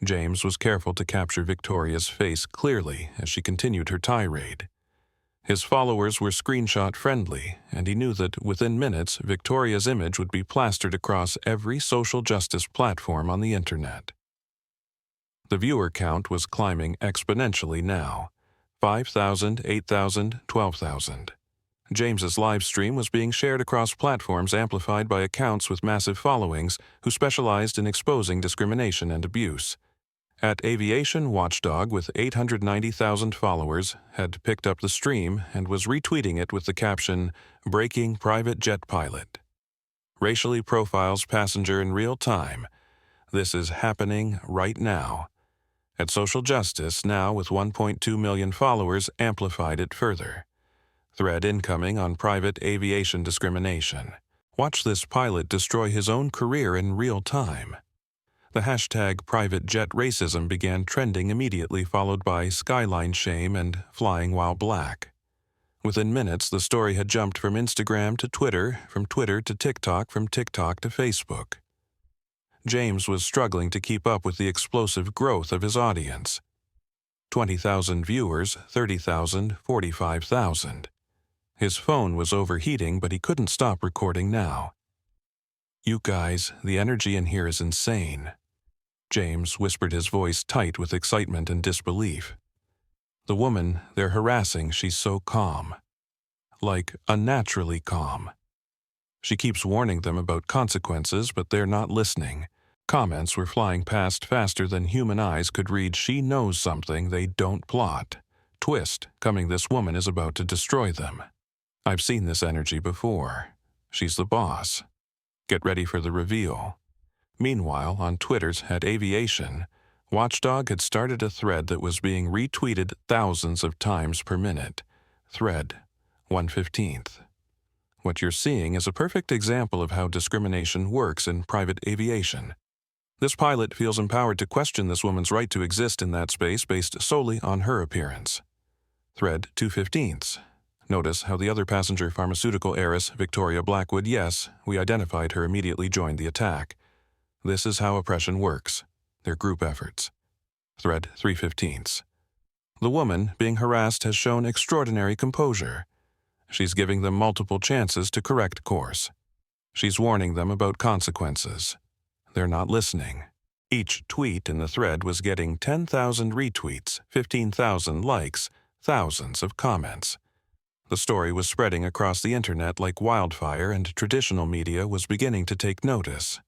James was careful to capture Victoria's face clearly as she continued her tirade. His followers were screenshot-friendly, and he knew that within minutes Victoria's image would be plastered across every social justice platform on the internet. The viewer count was climbing exponentially now. 5,000, 8,000, 12,000. James's live stream was being shared across platforms amplified by accounts with massive followings who specialized in exposing discrimination and abuse. At Aviation, Watchdog, with 890,000 followers, had picked up the stream and was retweeting it with the caption, "Breaking Private Jet Pilot. Racially profiles passenger in real time. This is happening right now." At Social Justice, now with 1.2 million followers, amplified it further. Thread incoming on private aviation discrimination. Watch this pilot destroy his own career in real time. The hashtag private jet racism began trending immediately, followed by skyline shame and flying while black. Within minutes, the story had jumped from Instagram to Twitter, from Twitter to TikTok, from TikTok to Facebook. James was struggling to keep up with the explosive growth of his audience. 20,000 viewers, 30,000, 45,000. His phone was overheating, but he couldn't stop recording now. "You guys, the energy in here is insane." James whispered, his voice tight with excitement and disbelief. "The woman they're harassing, she's so calm. Like, unnaturally calm. She keeps warning them about consequences, but they're not listening. Comments were flying past faster than human eyes could read. She knows something they don't plot. Twist, coming, this woman is about to destroy them. I've seen this energy before. She's the boss. Get ready for the reveal." Meanwhile, on Twitter's @aviation, Watchdog had started a thread that was being retweeted thousands of times per minute. Thread 1/15. What you're seeing is a perfect example of how discrimination works in private aviation. This pilot feels empowered to question this woman's right to exist in that space based solely on her appearance. Thread 2/15. Notice how the other passenger, pharmaceutical heiress Victoria Blackwood, yes, we identified her, immediately joined the attack. This is how oppression works. They're group efforts. Thread 3/15. The woman being harassed has shown extraordinary composure. She's giving them multiple chances to correct course. She's warning them about consequences. They're not listening. Each tweet in the thread was getting 10,000 retweets, 15,000 likes, thousands of comments. The story was spreading across the internet like wildfire, and traditional media was beginning to take notice.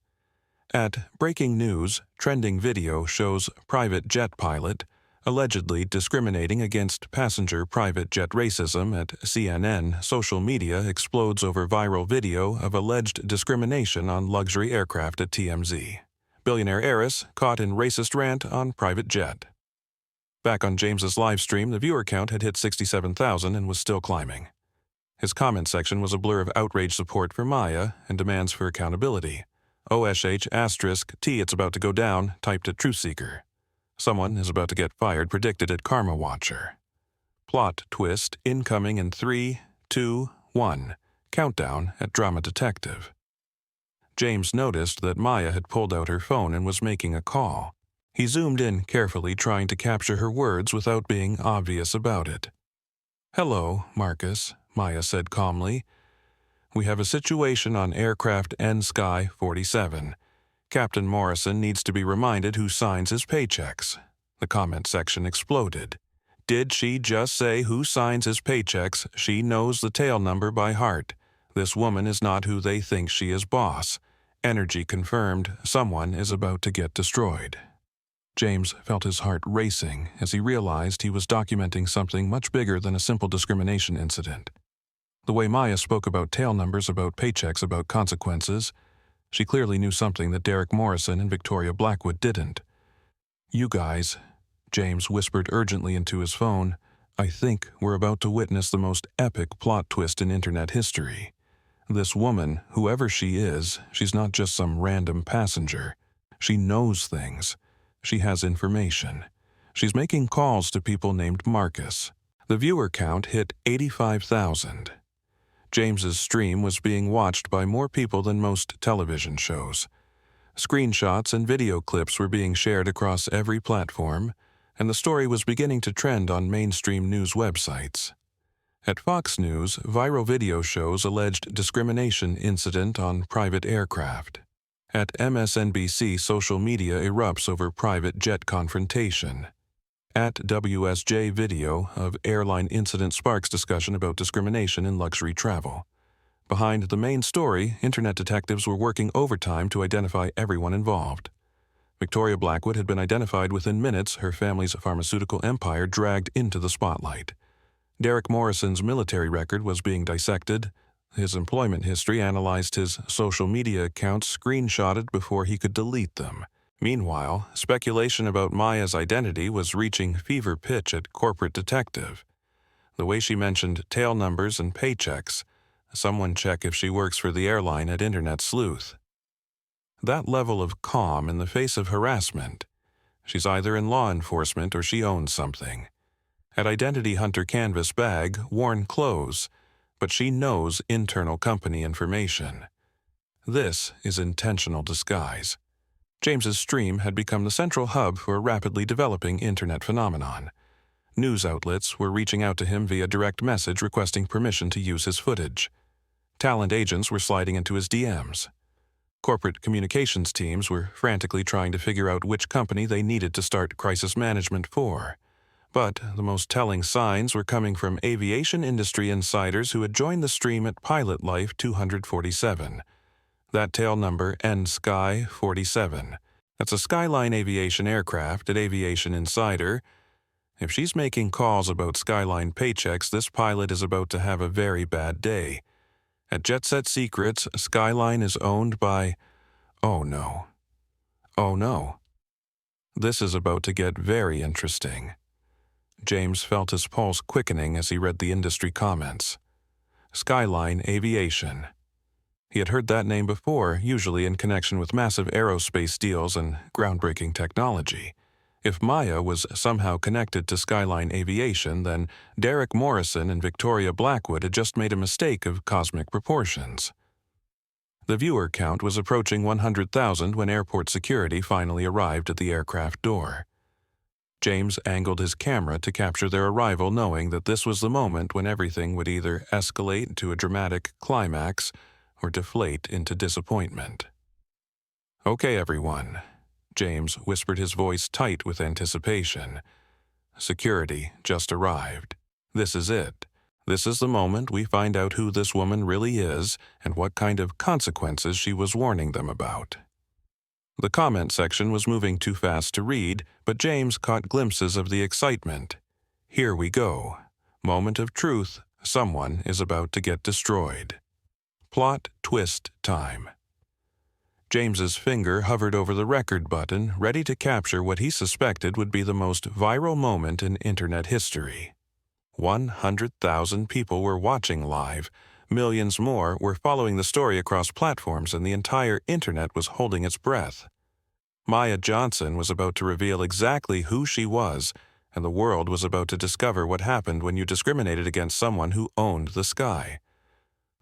At Breaking News, trending video shows private jet pilot allegedly discriminating against passenger private jet racism. At CNN, social media explodes over viral video of alleged discrimination on luxury aircraft. At TMZ, billionaire heiress caught in racist rant on private jet. Back on James's live stream, the viewer count had hit 67,000 and was still climbing. His comment section was a blur of outrage support for Maya and demands for accountability. OSH*T, it's about to go down, typed at Truthseeker. Someone is about to get fired, predicted at Karma Watcher. Plot twist incoming in 3, 2, 1. Countdown at Drama Detective. James noticed that Maya had pulled out her phone and was making a call. He zoomed in carefully, trying to capture her words without being obvious about it. "Hello, Marcus," Maya said calmly. "We have a situation on aircraft N-Sky 47. Captain Morrison needs to be reminded who signs his paychecks." The comment section exploded. Did she just say who signs his paychecks? She knows the tail number by heart. This woman is not who they think she is, boss. Energy confirmed. Someone is about to get destroyed. James felt his heart racing as he realized he was documenting something much bigger than a simple discrimination incident. The way Maya spoke about tail numbers, about paychecks, about consequences, she clearly knew something that Derek Morrison and Victoria Blackwood didn't. "You guys," James whispered urgently into his phone, "I think we're about to witness the most epic plot twist in internet history. This woman, whoever she is, she's not just some random passenger. She knows things. She has information. She's making calls to people named Marcus." The viewer count hit 85,000. James's stream was being watched by more people than most television shows. Screenshots and video clips were being shared across every platform, and the story was beginning to trend on mainstream news websites. At Fox News, viral video shows alleged discrimination incident on private aircraft. At MSNBC, social media erupts over private jet confrontation. At WSJ, video of airline incident sparks discussion about discrimination in luxury travel. Behind the main story, internet detectives were working overtime to identify everyone involved. Victoria Blackwood had been identified within minutes, her family's pharmaceutical empire dragged into the spotlight. Derek Morrison's military record was being dissected, his employment history analyzed, his social media accounts screenshotted before he could delete them. Meanwhile, speculation about Maya's identity was reaching fever pitch at Corporate Detective. The way she mentioned tail numbers and paychecks, someone check if she works for the airline at Internet Sleuth. That level of calm in the face of harassment. She's either in law enforcement or she owns something. At Identity Hunter canvas bag, worn clothes, but she knows internal company information. This is intentional disguise. James's stream had become the central hub for a rapidly developing internet phenomenon. News outlets were reaching out to him via direct message requesting permission to use his footage. Talent agents were sliding into his DMs. Corporate communications teams were frantically trying to figure out which company they needed to start crisis management for. But the most telling signs were coming from aviation industry insiders who had joined the stream at Pilot Life 247. That tail number NSky 47. That's a Skyline Aviation aircraft at Aviation Insider. If she's making calls about Skyline paychecks, this pilot is about to have a very bad day. At Jet Set Secrets, Skyline is owned by... Oh no. Oh no. This is about to get very interesting. James felt his pulse quickening as he read the industry comments. Skyline Aviation. He had heard that name before, usually in connection with massive aerospace deals and groundbreaking technology. If Maya was somehow connected to Skyline Aviation, then Derek Morrison and Victoria Blackwood had just made a mistake of cosmic proportions. The viewer count was approaching 100,000 when airport security finally arrived at the aircraft door. James angled his camera to capture their arrival, knowing that this was the moment when everything would either escalate to a dramatic climax or deflate into disappointment. "Okay, everyone," James whispered, his voice tight with anticipation. "Security just arrived. This is it. This is the moment we find out who this woman really is and what kind of consequences she was warning them about." The comment section was moving too fast to read, but James caught glimpses of the excitement. Here we go. Moment of truth. Someone is about to get destroyed. Plot twist time. James's finger hovered over the record button, ready to capture what he suspected would be the most viral moment in internet history. 100,000 people were watching live. Millions more were following the story across platforms, and the entire internet was holding its breath. Maya Johnson was about to reveal exactly who she was, and the world was about to discover what happened when you discriminated against someone who owned the sky.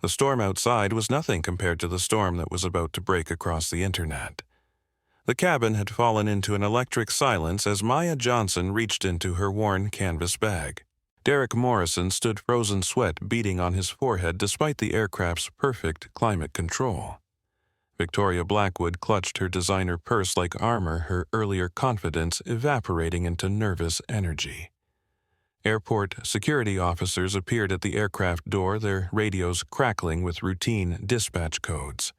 The storm outside was nothing compared to the storm that was about to break across the internet. The cabin had fallen into an electric silence as Maya Johnson reached into her worn canvas bag. Derek Morrison stood, frozen sweat beading on his forehead despite the aircraft's perfect climate control. Victoria Blackwood clutched her designer purse like armor, her earlier confidence evaporating into nervous energy. Airport security officers appeared at the aircraft door, their radios crackling with routine dispatch codes.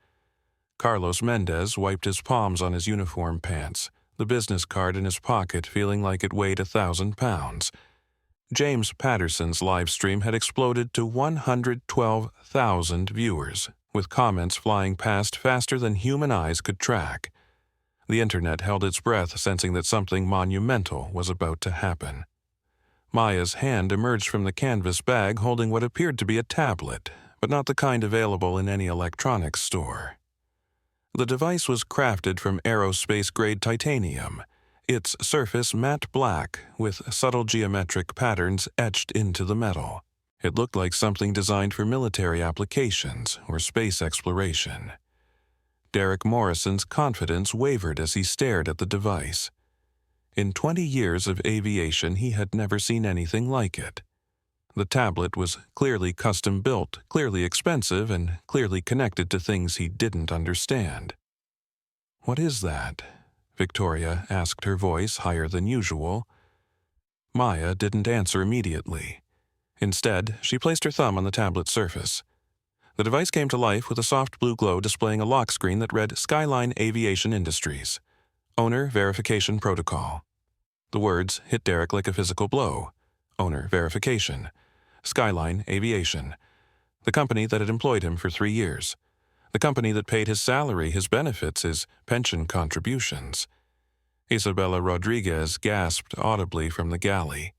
Carlos Mendez wiped his palms on his uniform pants, the business card in his pocket feeling like it weighed 1,000 pounds. James Patterson's live stream had exploded to 112,000 viewers, with comments flying past faster than human eyes could track. The internet held its breath, sensing that something monumental was about to happen. Maya's hand emerged from the canvas bag holding what appeared to be a tablet, but not the kind available in any electronics store. The device was crafted from aerospace-grade titanium, its surface matte black with subtle geometric patterns etched into the metal. It looked like something designed for military applications or space exploration. Derek Morrison's confidence wavered as he stared at the device. In 20 years of aviation, he had never seen anything like it. The tablet was clearly custom-built, clearly expensive, and clearly connected to things he didn't understand. "What is that?" Victoria asked, her voice higher than usual. Maya didn't answer immediately. Instead, she placed her thumb on the tablet's surface. The device came to life with a soft blue glow displaying a lock screen that read Skyline Aviation Industries. Owner Verification Protocol. The words hit Derek like a physical blow. Owner Verification. Skyline Aviation. The company that had employed him for 3 years. The company that paid his salary, his benefits, his pension contributions. Isabella Rodriguez gasped audibly from the galley.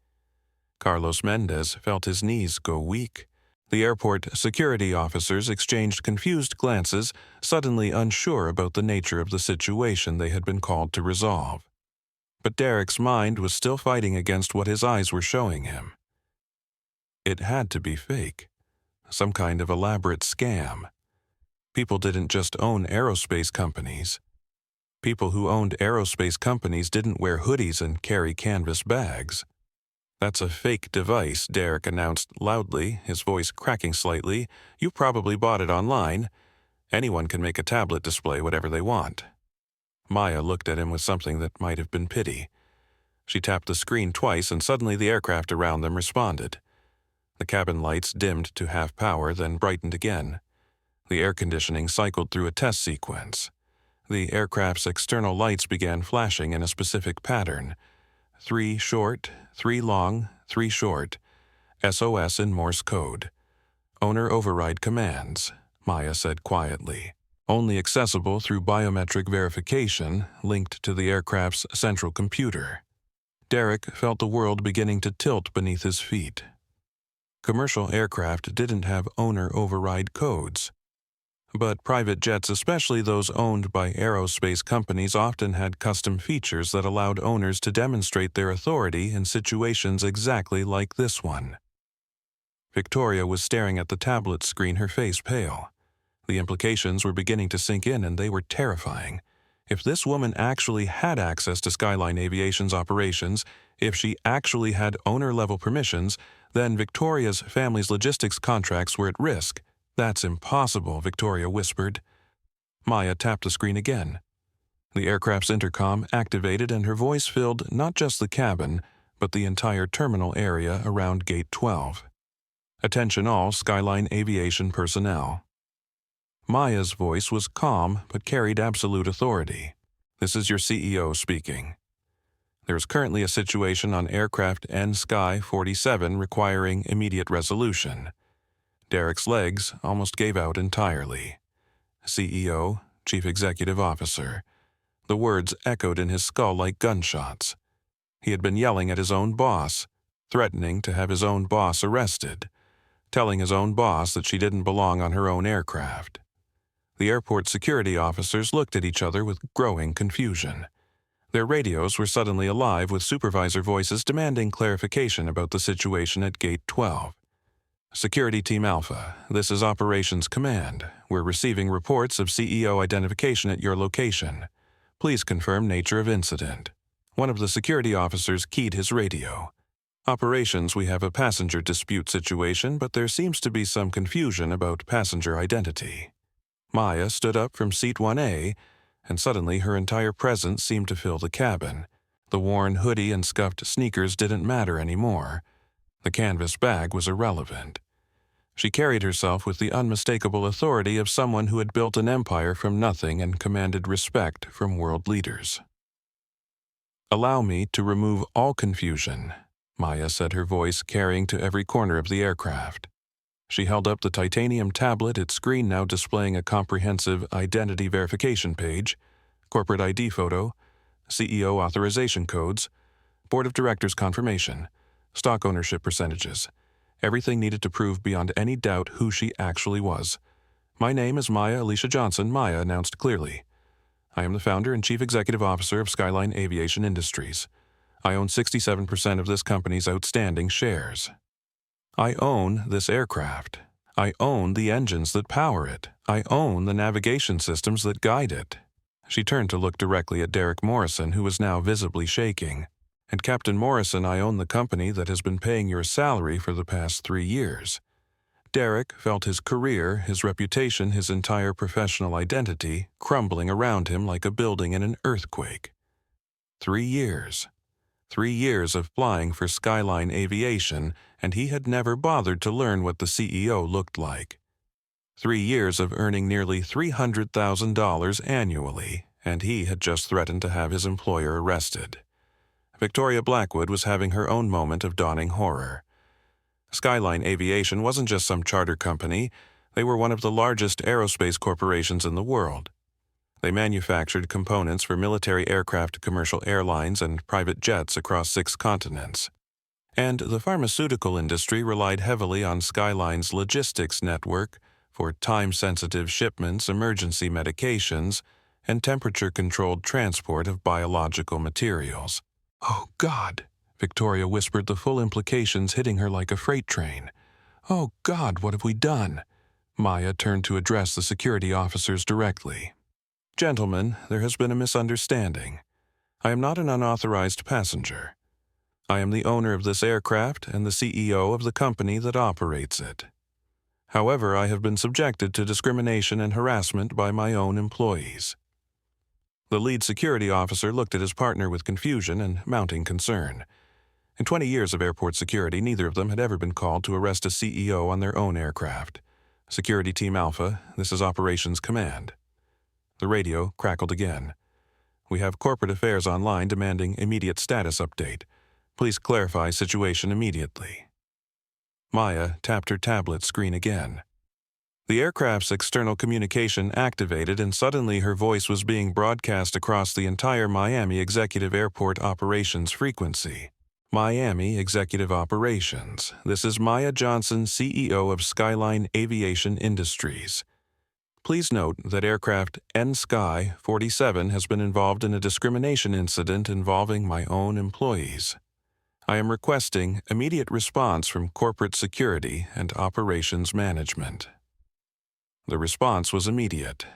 Carlos Mendez felt his knees go weak. The airport security officers exchanged confused glances, suddenly unsure about the nature of the situation they had been called to resolve. But Derek's mind was still fighting against what his eyes were showing him. It had to be fake. Some kind of elaborate scam. People didn't just own aerospace companies. People who owned aerospace companies didn't wear hoodies and carry canvas bags. "That's a fake device," Derek announced loudly, his voice cracking slightly. "You probably bought it online. Anyone can make a tablet display whatever they want." Maya looked at him with something that might have been pity. She tapped the screen twice, and suddenly the aircraft around them responded. The cabin lights dimmed to half power, then brightened again. The air conditioning cycled through a test sequence. The aircraft's external lights began flashing in a specific pattern. 3 short, 3 long, 3 short. SOS in Morse code. "Owner override commands," Maya said quietly. "Only accessible through biometric verification linked to the aircraft's central computer." Derek felt the world beginning to tilt beneath his feet. Commercial aircraft didn't have owner override codes. But private jets, especially those owned by aerospace companies, often had custom features that allowed owners to demonstrate their authority in situations exactly like this one. Victoria was staring at the tablet screen, her face pale. The implications were beginning to sink in, and they were terrifying. If this woman actually had access to Skyline Aviation's operations, if she actually had owner-level permissions, then Victoria's family's logistics contracts were at risk. "That's impossible," Victoria whispered. Maya tapped the screen again. The aircraft's intercom activated, and her voice filled not just the cabin, but the entire terminal area around Gate 12. "Attention all Skyline Aviation personnel." Maya's voice was calm but carried absolute authority. "This is your CEO speaking. There is currently a situation on aircraft N-Sky 47 requiring immediate resolution." Derek's legs almost gave out entirely. CEO, Chief Executive Officer. The words echoed in his skull like gunshots. He had been yelling at his own boss, threatening to have his own boss arrested, telling his own boss that she didn't belong on her own aircraft. The airport security officers looked at each other with growing confusion. Their radios were suddenly alive with supervisor voices demanding clarification about the situation at Gate 12. "Security Team Alpha, this is Operations Command. We're receiving reports of CEO identification at your location. Please confirm nature of incident." One of the security officers keyed his radio. "Operations, we have a passenger dispute situation, but there seems to be some confusion about passenger identity." Maya stood up from seat 1A, and suddenly her entire presence seemed to fill the cabin. The worn hoodie and scuffed sneakers didn't matter anymore. The canvas bag was irrelevant. She carried herself with the unmistakable authority of someone who had built an empire from nothing and commanded respect from world leaders. "Allow me to remove all confusion," Maya said, her voice carrying to every corner of the aircraft. She held up the titanium tablet, its screen now displaying a comprehensive identity verification page, corporate ID photo, CEO authorization codes, board of directors confirmation, stock ownership percentages. Everything needed to prove beyond any doubt who she actually was. "My name is Maya Alicia Johnson," Maya announced clearly. "I am the founder and chief executive officer of Skyline Aviation Industries. I own 67% of this company's outstanding shares. I own this aircraft. I own the engines that power it. I own the navigation systems that guide it." She turned to look directly at Derek Morrison, who was now visibly shaking. "And Captain Morrison, I own the company that has been paying your salary for the past 3 years. Derek felt his career, his reputation, his entire professional identity crumbling around him like a building in an earthquake. 3 years. 3 years of flying for Skyline Aviation, and he had never bothered to learn what the CEO looked like. 3 years of earning nearly $300,000 annually, and he had just threatened to have his employer arrested. Victoria Blackwood was having her own moment of dawning horror. Skyline Aviation wasn't just some charter company. They were one of the largest aerospace corporations in the world. They manufactured components for military aircraft, commercial airlines, and private jets across 6 continents. And the pharmaceutical industry relied heavily on Skyline's logistics network for time-sensitive shipments, emergency medications, and temperature-controlled transport of biological materials. "Oh, God," Victoria whispered, the full implications hitting her like a freight train. "Oh, God, what have we done?" Maya turned to address the security officers directly. "Gentlemen, there has been a misunderstanding. I am not an unauthorized passenger. I am the owner of this aircraft and the CEO of the company that operates it. However, I have been subjected to discrimination and harassment by my own employees." The lead security officer looked at his partner with confusion and mounting concern. In 20 years of airport security, neither of them had ever been called to arrest a CEO on their own aircraft. "Security Team Alpha, this is Operations Command." The radio crackled again. "We have corporate affairs online demanding immediate status update. Please clarify situation immediately." Maya tapped her tablet screen again. The aircraft's external communication activated, and suddenly her voice was being broadcast across the entire Miami Executive Airport Operations frequency. "Miami Executive Operations. This is Maya Johnson, CEO of Skyline Aviation Industries. Please note that aircraft N-Sky 47 has been involved in a discrimination incident involving my own employees. I am requesting immediate response from corporate security and operations management." The response was immediate.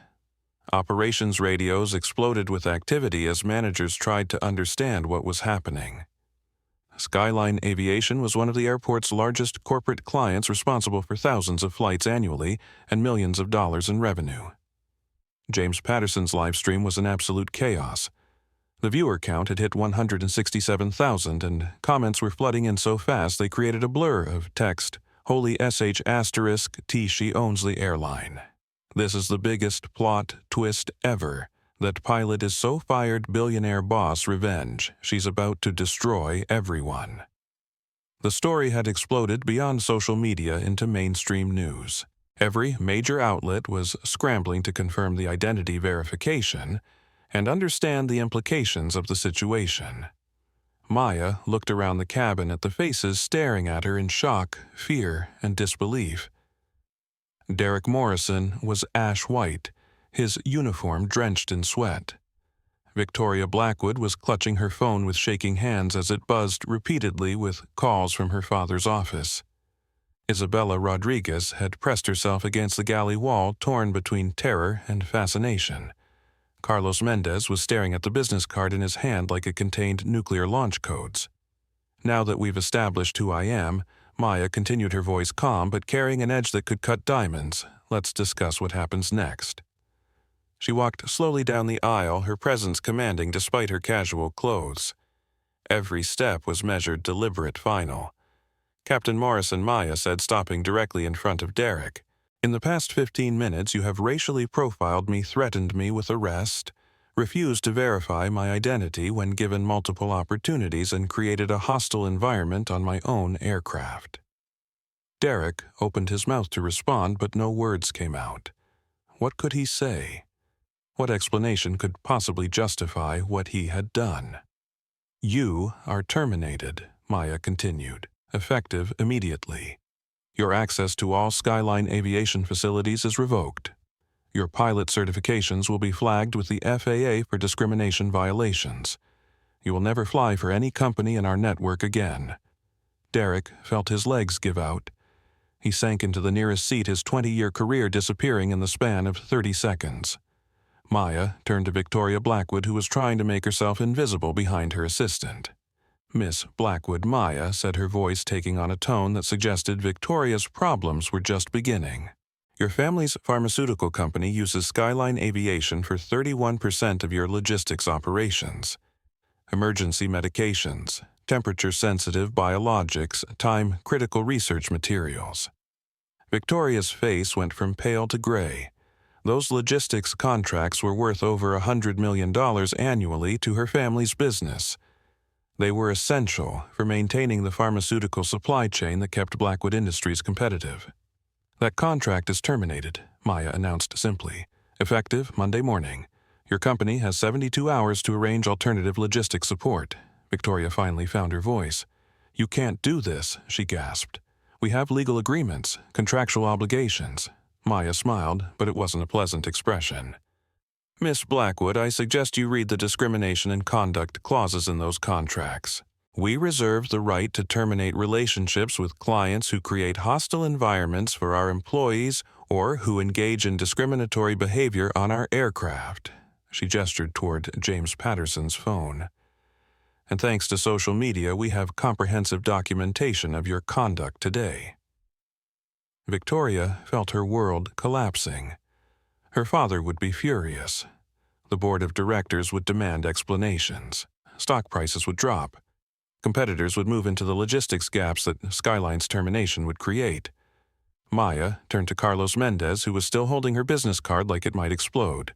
Operations radios exploded with activity as managers tried to understand what was happening. Skyline Aviation was one of the airport's largest corporate clients, responsible for thousands of flights annually and millions of dollars in revenue. James Patterson's live stream was an absolute chaos. The viewer count had hit 167,000, and comments were flooding in so fast they created a blur of text, "Holy SH asterisk T, she owns the airline. This is the biggest plot twist ever. That pilot is so fired, billionaire boss revenge. She's about to destroy everyone." The story had exploded beyond social media into mainstream news. Every major outlet was scrambling to confirm the identity verification and understand the implications of the situation. Maya looked around the cabin at the faces staring at her in shock, fear, and disbelief. Derek Morrison was ash white, his uniform drenched in sweat. Victoria Blackwood was clutching her phone with shaking hands as it buzzed repeatedly with calls from her father's office. Isabella Rodriguez had pressed herself against the galley wall, torn between terror and fascination. Carlos Mendez was staring at the business card in his hand like it contained nuclear launch codes. "Now that we've established who I am," Maya continued, her voice calm but carrying an edge that could cut diamonds, "let's discuss what happens next." She walked slowly down the aisle, her presence commanding despite her casual clothes. Every step was measured, deliberate, final. "Captain Morrison," Maya said, stopping directly in front of Derek. "In the past 15 minutes you have racially profiled me, threatened me with arrest, refused to verify my identity when given multiple opportunities, and created a hostile environment on my own aircraft." Derek opened his mouth to respond, but no words came out. What could he say? What explanation could possibly justify what he had done? "You are terminated," Maya continued, "effective immediately. Your access to all Skyline Aviation facilities is revoked. Your pilot certifications will be flagged with the FAA for discrimination violations. You will never fly for any company in our network again." Derek felt his legs give out. He sank into the nearest seat, his 20-year career disappearing in the span of 30 seconds. Maya turned to Victoria Blackwood, who was trying to make herself invisible behind her assistant. "Miss Blackwood," Maya said, her voice taking on a tone that suggested Victoria's problems were just beginning. "Your family's pharmaceutical company uses Skyline Aviation for 31% of your logistics operations. Emergency medications, temperature-sensitive biologics, time-critical research materials." Victoria's face went from pale to gray. Those logistics contracts were worth over $100 million annually to her family's business. They were essential for maintaining the pharmaceutical supply chain that kept Blackwood Industries competitive. "That contract is terminated," Maya announced simply. "Effective Monday morning. Your company has 72 hours to arrange alternative logistics support." Victoria finally found her voice. "You can't do this," she gasped. "We have legal agreements, contractual obligations." Maya smiled, but it wasn't a pleasant expression. Miss Blackwood, I suggest you read the discrimination and conduct clauses in those contracts. We reserve the right to terminate relationships with clients who create hostile environments for our employees or who engage in discriminatory behavior on our aircraft. She gestured toward James Patterson's phone. And thanks to social media, we have comprehensive documentation of your conduct today. Victoria felt her world collapsing. Her father would be furious. The board of directors would demand explanations. Stock prices would drop. Competitors would move into the logistics gaps that Skyline's termination would create. Maya turned to Carlos Mendez, who was still holding her business card like it might explode.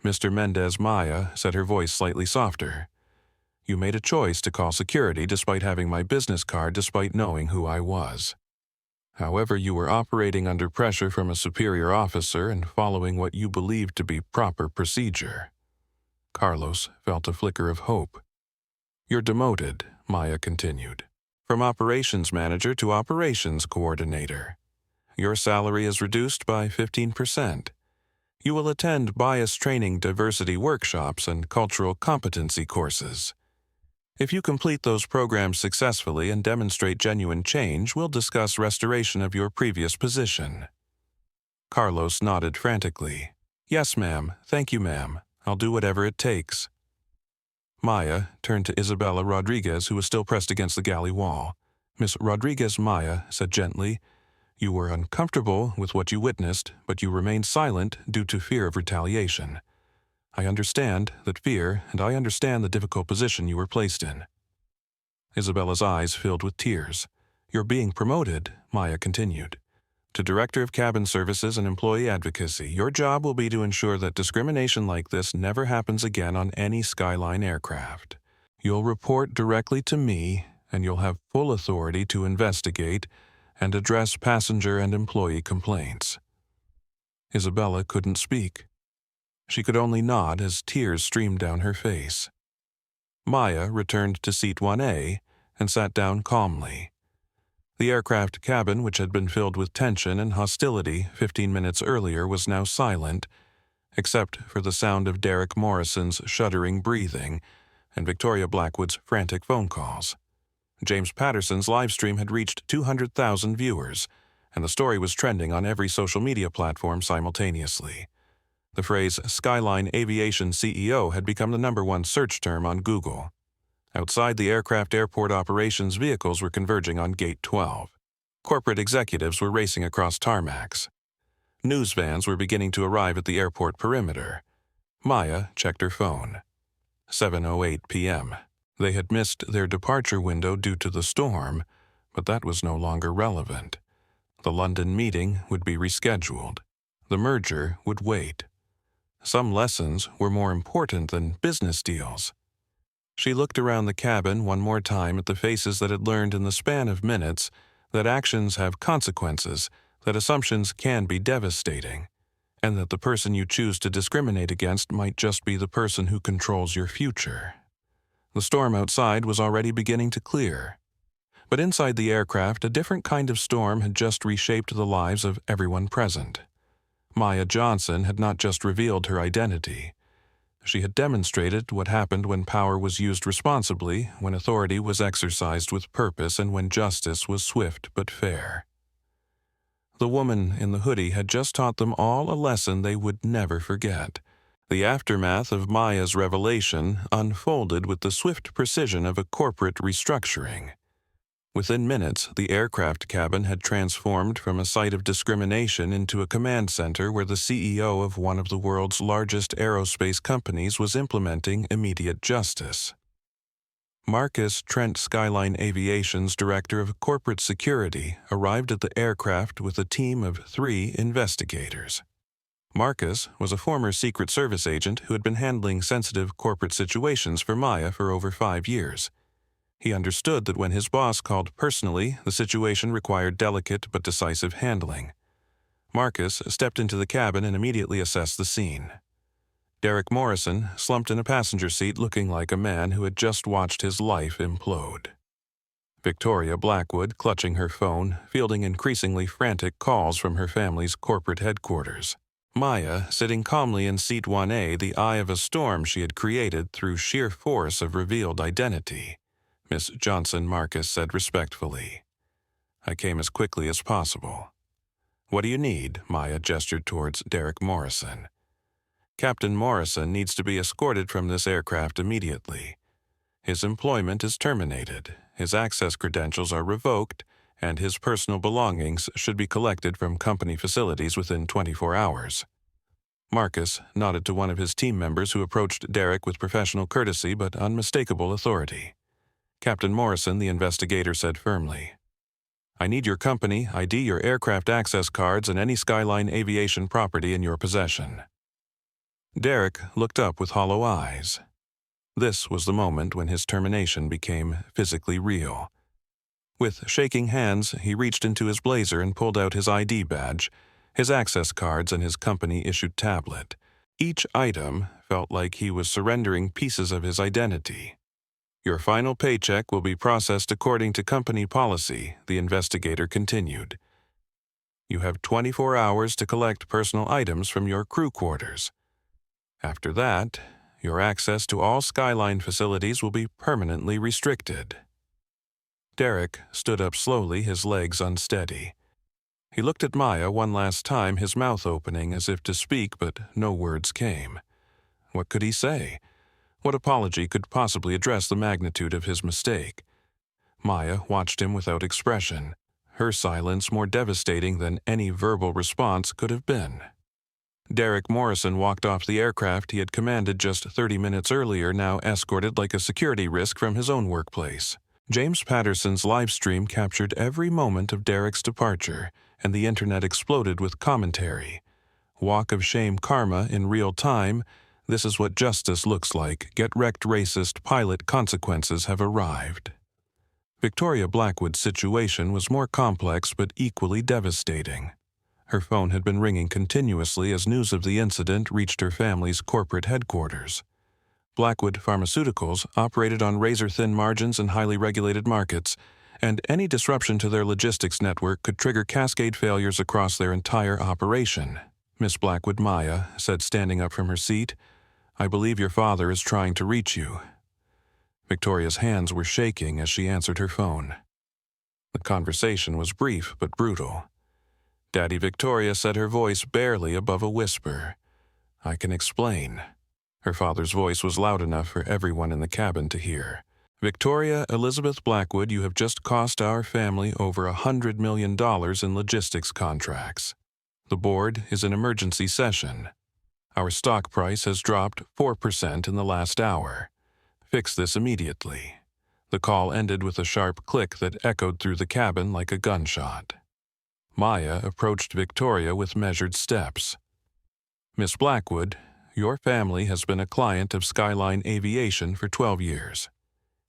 Mr. Mendez, Maya said, her voice slightly softer. You made a choice to call security despite having my business card, despite knowing who I was. However, you were operating under pressure from a superior officer and following what you believed to be proper procedure. Carlos felt a flicker of hope. You're demoted, Maya continued, from operations manager to operations coordinator. Your salary is reduced by 15%. You will attend bias training diversity workshops and cultural competency courses. If you complete those programs successfully and demonstrate genuine change, we'll discuss restoration of your previous position. Carlos nodded frantically. Yes, ma'am. Thank you, ma'am. I'll do whatever it takes. Maya turned to Isabella Rodriguez, who was still pressed against the galley wall. Miss Rodriguez, Maya said gently, you were uncomfortable with what you witnessed, but you remained silent due to fear of retaliation. I understand that fear, and I understand the difficult position you were placed in. Isabella's eyes filled with tears. You're being promoted, Maya continued, to Director of Cabin Services and Employee Advocacy. Your job will be to ensure that discrimination like this never happens again on any Skyline aircraft. You'll report directly to me, and you'll have full authority to investigate and address passenger and employee complaints. Isabella couldn't speak. She could only nod as tears streamed down her face. Maya returned to seat 1A and sat down calmly. The aircraft cabin, which had been filled with tension and hostility 15 minutes earlier, was now silent, except for the sound of Derek Morrison's shuddering breathing and Victoria Blackwood's frantic phone calls. James Patterson's live stream had reached 200,000 viewers, and the story was trending on every social media platform simultaneously. The phrase Skyline Aviation CEO had become the #1 search term on Google. Outside the aircraft, airport operations vehicles were converging on Gate 12. Corporate executives were racing across tarmacs. News vans were beginning to arrive at the airport perimeter. Maya checked her phone. 7:08 p.m. They had missed their departure window due to the storm, but that was no longer relevant. The London meeting would be rescheduled. The merger would wait. Some lessons were more important than business deals. She looked around the cabin one more time at the faces that had learned in the span of minutes that actions have consequences, that assumptions can be devastating, and that the person you choose to discriminate against might just be the person who controls your future. The storm outside was already beginning to clear. But inside the aircraft, a different kind of storm had just reshaped the lives of everyone present. Maya Johnson had not just revealed her identity. She had demonstrated what happened when power was used responsibly, when authority was exercised with purpose, and when justice was swift but fair. The woman in the hoodie had just taught them all a lesson they would never forget. The aftermath of Maya's revelation unfolded with the swift precision of a corporate restructuring. Within minutes, the aircraft cabin had transformed from a site of discrimination into a command center where the CEO of one of the world's largest aerospace companies was implementing immediate justice. Marcus Trent, Skyline Aviation's Director of Corporate Security, arrived at the aircraft with a team of 3 investigators. Marcus was a former Secret Service agent who had been handling sensitive corporate situations for Maya for over 5 years. He understood that when his boss called personally, the situation required delicate but decisive handling. Marcus stepped into the cabin and immediately assessed the scene. Derek Morrison slumped in a passenger seat looking like a man who had just watched his life implode. Victoria Blackwood, clutching her phone, fielding increasingly frantic calls from her family's corporate headquarters. Maya, sitting calmly in seat 1A, the eye of a storm she had created through sheer force of revealed identity. Miss Johnson, Marcus said respectfully. I came as quickly as possible. What do you need? Maya gestured towards Derek Morrison. Captain Morrison needs to be escorted from this aircraft immediately. His employment is terminated, his access credentials are revoked, and his personal belongings should be collected from company facilities within 24 hours. Marcus nodded to one of his team members who approached Derek with professional courtesy but unmistakable authority. Captain Morrison, the investigator, said firmly, I need your company, ID, your aircraft access cards, and any Skyline Aviation property in your possession. Derek looked up with hollow eyes. This was the moment when his termination became physically real. With shaking hands, he reached into his blazer and pulled out his ID badge, his access cards, and his company-issued tablet. Each item felt like he was surrendering pieces of his identity. Your final paycheck will be processed according to company policy, the investigator continued. You have 24 hours to collect personal items from your crew quarters. After that, your access to all Skyline facilities will be permanently restricted. Derek stood up slowly, his legs unsteady. He looked at Maya one last time, his mouth opening as if to speak, but no words came. What could he say? What apology could possibly address the magnitude of his mistake? Maya watched him without expression, her silence more devastating than any verbal response could have been. Derek Morrison walked off the aircraft he had commanded just 30 minutes earlier, now escorted like a security risk from his own workplace. James Patterson's live stream captured every moment of Derek's departure, and the internet exploded with commentary. Walk of shame karma in real time. This is what justice looks like. Get wrecked racist pilot consequences have arrived. Victoria Blackwood's situation was more complex but equally devastating. Her phone had been ringing continuously as news of the incident reached her family's corporate headquarters. Blackwood Pharmaceuticals operated on razor-thin margins in highly regulated markets, and any disruption to their logistics network could trigger cascade failures across their entire operation. Miss Blackwood, Maya said, standing up from her seat, I believe your father is trying to reach you. Victoria's hands were shaking as she answered her phone. The conversation was brief but brutal. Daddy Victoria said, her voice barely above a whisper. I can explain. Her father's voice was loud enough for everyone in the cabin to hear. Victoria Elizabeth Blackwood, you have just cost our family over $100 million in logistics contracts. The board is in emergency session. Our stock price has dropped 4% in the last hour. Fix this immediately. The call ended with a sharp click that echoed through the cabin like a gunshot. Maya approached Victoria with measured steps. Miss Blackwood, your family has been a client of Skyline Aviation for 12 years.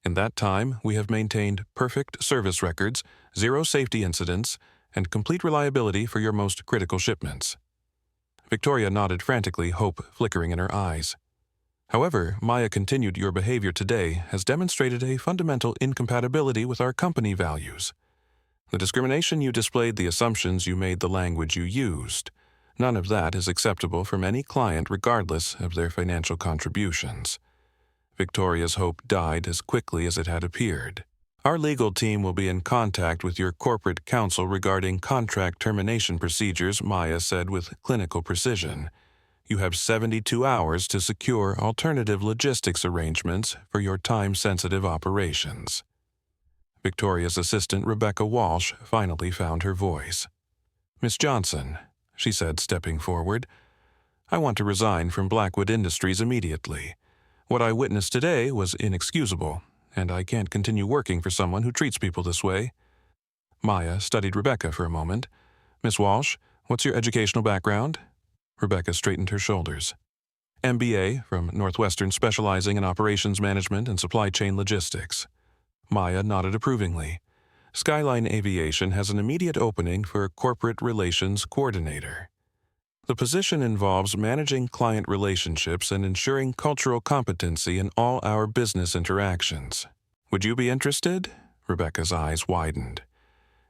In that time, we have maintained perfect service records, zero safety incidents, and complete reliability for your most critical shipments. Victoria nodded frantically, hope flickering in her eyes. However, Maya continued, your behavior today has demonstrated a fundamental incompatibility with our company values. The discrimination you displayed, the assumptions you made, the language you used, none of that is acceptable from any client regardless of their financial contributions. Victoria's hope died as quickly as it had appeared. Our legal team will be in contact with your corporate counsel regarding contract termination procedures, Maya said with clinical precision. You have 72 hours to secure alternative logistics arrangements for your time-sensitive operations. Victoria's assistant, Rebecca Walsh, finally found her voice. Miss Johnson, she said, stepping forward, I want to resign from Blackwood Industries immediately. What I witnessed today was inexcusable, and I can't continue working for someone who treats people this way. Maya studied Rebecca for a moment. Miss Walsh, what's your educational background? Rebecca straightened her shoulders. MBA from Northwestern, specializing in operations management and supply chain logistics. Maya nodded approvingly. Skyline Aviation has an immediate opening for a corporate relations coordinator. The position involves managing client relationships and ensuring cultural competency in all our business interactions. Would you be interested? Rebecca's eyes widened.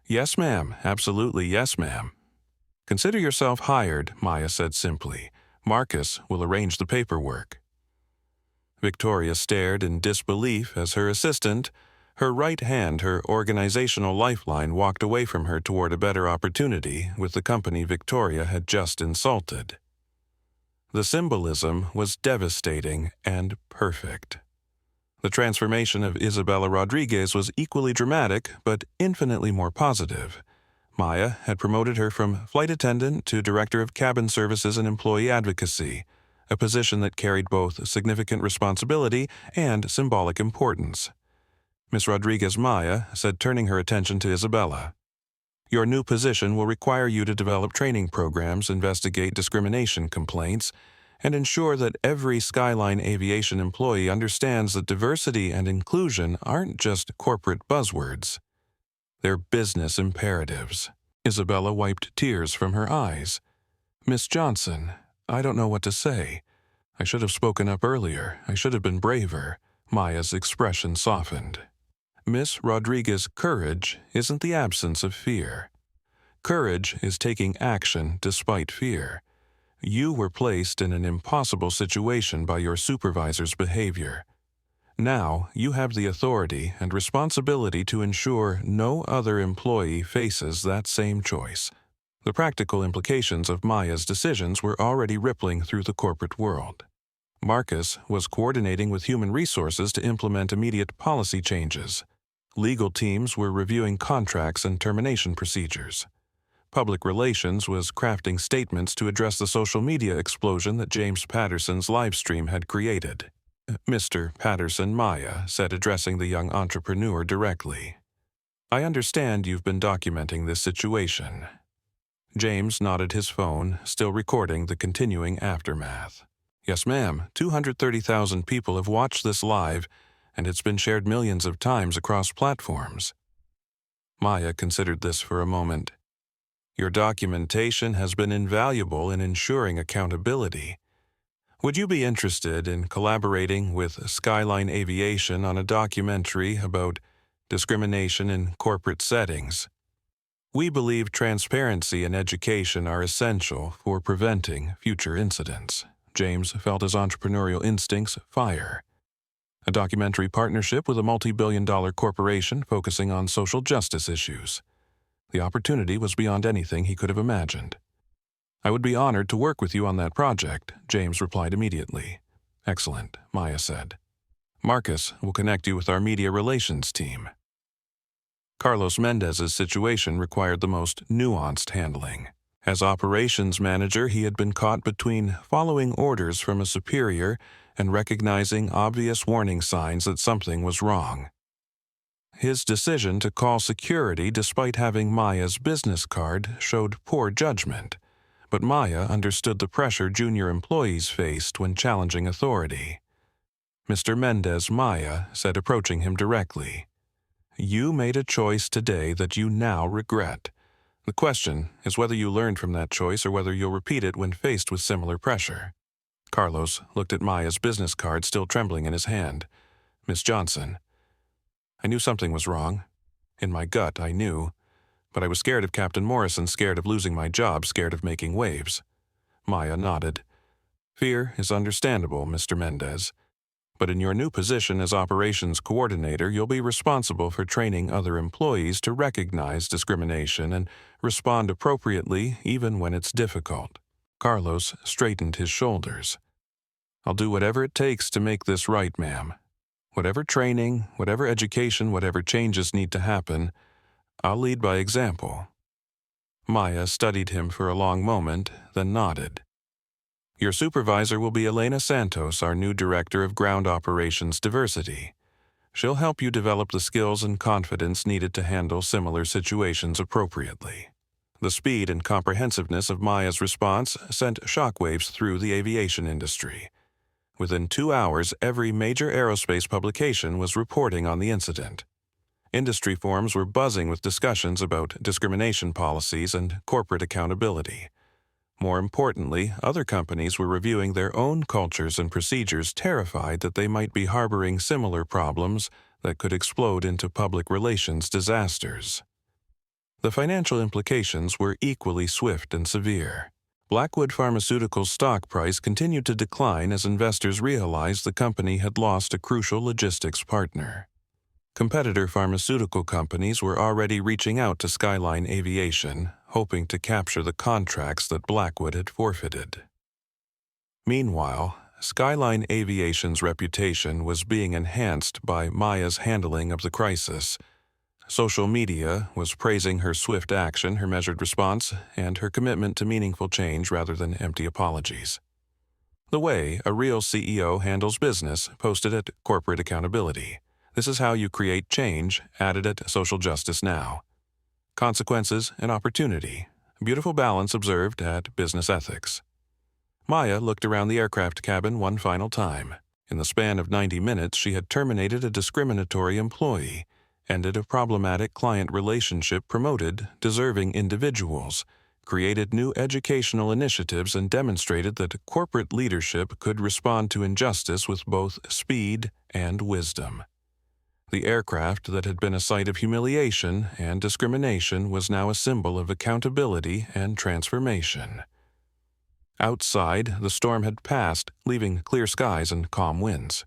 Yes, ma'am. Absolutely yes, ma'am. "Consider yourself hired," Maya said simply. "Marcus will arrange the paperwork." Victoria stared in disbelief as her assistant, her right hand her organizational lifeline, walked away from her toward a better opportunity with the company Victoria had just insulted. The symbolism was devastating and perfect. The transformation of Isabella Rodriguez was equally dramatic, but infinitely more positive. Maya had promoted her from flight attendant to director of cabin services and employee advocacy, a position that carried both significant responsibility and symbolic importance. Miss Rodriguez, Maya said, turning her attention to Isabella, "Your new position will require you to develop training programs, investigate discrimination complaints, and ensure that every Skyline Aviation employee understands that diversity and inclusion aren't just corporate buzzwords. They're business imperatives." Isabella wiped tears from her eyes. "Miss Johnson, I don't know what to say. I should have spoken up earlier. I should have been braver." Maya's expression softened. "Miss Rodriguez's courage isn't the absence of fear. Courage is taking action despite fear. You were placed in an impossible situation by your supervisor's behavior. Now you have the authority and responsibility to ensure no other employee faces that same choice." The practical implications of Maya's decisions were already rippling through the corporate world. Marcus was coordinating with human resources to implement immediate policy changes. Legal teams were reviewing contracts and termination procedures. Public relations was crafting statements to address the social media explosion that James Patterson's livestream had created. "Mr. Patterson," Maya said, addressing the young entrepreneur directly, "I understand you've been documenting this situation." James nodded his phone, still recording the continuing aftermath. "Yes, ma'am. 230,000 people have watched this live, and it's been shared millions of times across platforms." Maya considered this for a moment. "Your documentation has been invaluable in ensuring accountability. Would you be interested in collaborating with Skyline Aviation on a documentary about discrimination in corporate settings? We believe transparency and education are essential for preventing future incidents." James felt his entrepreneurial instincts fire. A documentary partnership with a multi-billion-dollar corporation focusing on social justice issues. The opportunity was beyond anything he could have imagined. "I would be honored to work with you on that project," James replied immediately. "Excellent," Maya said. "Marcus will connect you with our media relations team." Carlos Mendez's situation required the most nuanced handling. As operations manager, he had been caught between following orders from a superior and recognizing obvious warning signs that something was wrong. His decision to call security despite having Maya's business card showed poor judgment, but Maya understood the pressure junior employees faced when challenging authority. "Mr. Mendez," Maya said, approaching him directly, "you made a choice today that you now regret. The question is whether you learned from that choice or whether you'll repeat it when faced with similar pressure." Carlos looked at Maya's business card still trembling in his hand. "Miss Johnson, I knew something was wrong. In my gut, I knew. But I was scared of Captain Morrison, scared of losing my job, scared of making waves." Maya nodded. "Fear is understandable, Mr. Mendez. But in your new position as operations coordinator, you'll be responsible for training other employees to recognize discrimination and respond appropriately even when it's difficult." Carlos straightened his shoulders. "I'll do whatever it takes to make this right, ma'am. Whatever training, whatever education, whatever changes need to happen, I'll lead by example." Maya studied him for a long moment, then nodded. "Your supervisor will be Elena Santos, our new Director of Ground Operations Diversity. She'll help you develop the skills and confidence needed to handle similar situations appropriately." The speed and comprehensiveness of Maya's response sent shockwaves through the aviation industry. Within 2 hours, every major aerospace publication was reporting on the incident. Industry forums were buzzing with discussions about discrimination policies and corporate accountability. More importantly, other companies were reviewing their own cultures and procedures, terrified that they might be harboring similar problems that could explode into public relations disasters. The financial implications were equally swift and severe. Blackwood Pharmaceuticals' stock price continued to decline as investors realized the company had lost a crucial logistics partner. Competitor pharmaceutical companies were already reaching out to Skyline Aviation, hoping to capture the contracts that Blackwood had forfeited. Meanwhile, Skyline Aviation's reputation was being enhanced by Maya's handling of the crisis. Social media was praising her swift action, her measured response, and her commitment to meaningful change rather than empty apologies. The way a real CEO handles business posted at Corporate Accountability. This is how you create change, added at Social Justice Now. Consequences and opportunity. Beautiful balance observed at Business Ethics. Maya looked around the aircraft cabin one final time. In the span of 90 minutes, she had terminated a discriminatory employee, ended a problematic client relationship, promoted deserving individuals, created new educational initiatives, and demonstrated that corporate leadership could respond to injustice with both speed and wisdom. The aircraft that had been a site of humiliation and discrimination was now a symbol of accountability and transformation. Outside, the storm had passed, leaving clear skies and calm winds.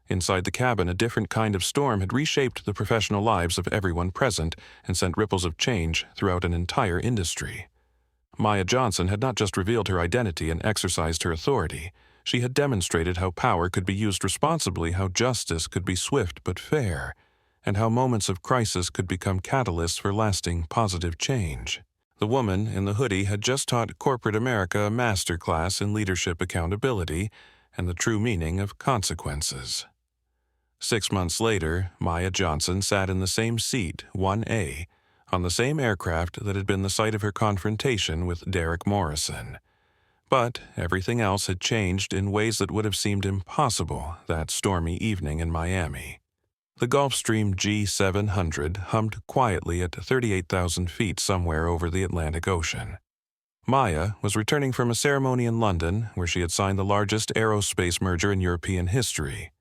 Inside the cabin, a different kind of storm had reshaped the professional lives of everyone present and sent ripples of change throughout an entire industry. Maya Johnson had not just revealed her identity and exercised her authority. She had demonstrated how power could be used responsibly, how justice could be swift but fair, and how moments of crisis could become catalysts for lasting positive change. The woman in the hoodie had just taught corporate America a masterclass in leadership accountability and the true meaning of consequences. 6 months later, Maya Johnson sat in the same seat, 1A, on the same aircraft that had been the site of her confrontation with Derek Morrison. But everything else had changed in ways that would have seemed impossible that stormy evening in Miami. The Gulfstream G700 hummed quietly at 38,000 feet somewhere over the Atlantic Ocean. Maya was returning from a ceremony in London where she had signed the largest aerospace merger in European history.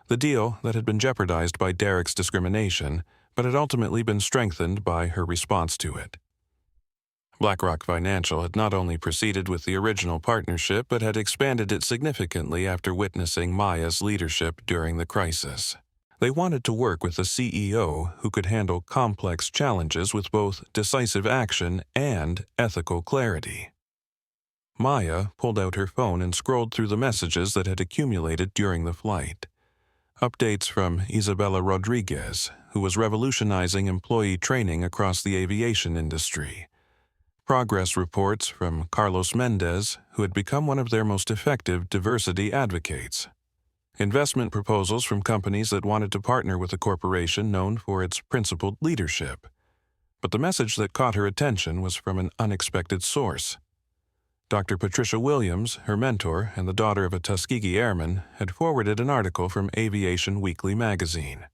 The deal that had been jeopardized by Derek's discrimination, but had ultimately been strengthened by her response to it. BlackRock Financial had not only proceeded with the original partnership, but had expanded it significantly after witnessing Maya's leadership during the crisis. They wanted to work with a CEO who could handle complex challenges with both decisive action and ethical clarity. Maya pulled out her phone and scrolled through the messages that had accumulated during the flight. Updates from Isabella Rodriguez, who was revolutionizing employee training across the aviation industry. Progress reports from Carlos Mendez, who had become one of their most effective diversity advocates. Investment proposals from companies that wanted to partner with a corporation known for its principled leadership. But the message that caught her attention was from an unexpected source. Dr. Patricia Williams, her mentor and the daughter of a Tuskegee airman, had forwarded an article from Aviation Weekly magazine.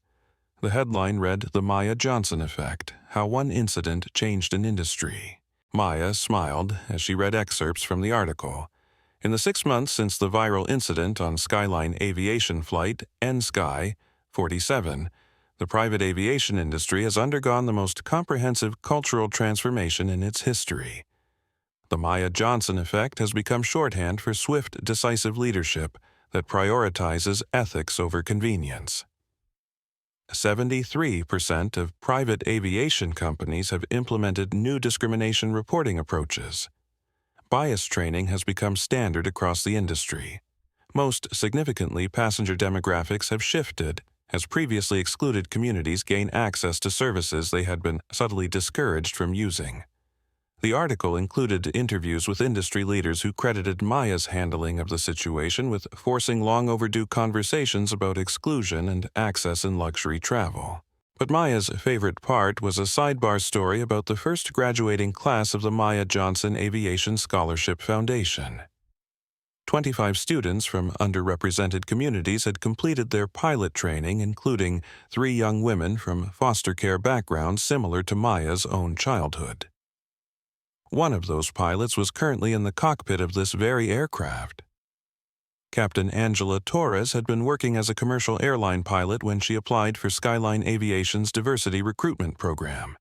The headline read, "The Maya Johnson Effect: How One Incident Changed an Industry." Maya smiled as she read excerpts from the article. In the 6 months since the viral incident on Skyline Aviation Flight NSky 47, the private aviation industry has undergone the most comprehensive cultural transformation in its history. The Maya Johnson effect has become shorthand for swift, decisive leadership that prioritizes ethics over convenience. 73% of private aviation companies have implemented new discrimination reporting approaches. Bias training has become standard across the industry. Most significantly, passenger demographics have shifted as previously excluded communities gain access to services they had been subtly discouraged from using. The article included interviews with industry leaders who credited Maya's handling of the situation with forcing long overdue conversations about exclusion and access in luxury travel. But Maya's favorite part was a sidebar story about the first graduating class of the Maya Johnson Aviation Scholarship Foundation. 25 students from underrepresented communities had completed their pilot training, including 3 young women from foster care backgrounds similar to Maya's own childhood. One of those pilots was currently in the cockpit of this very aircraft. Captain Angela Torres had been working as a commercial airline pilot when she applied for Skyline Aviation's diversity recruitment program.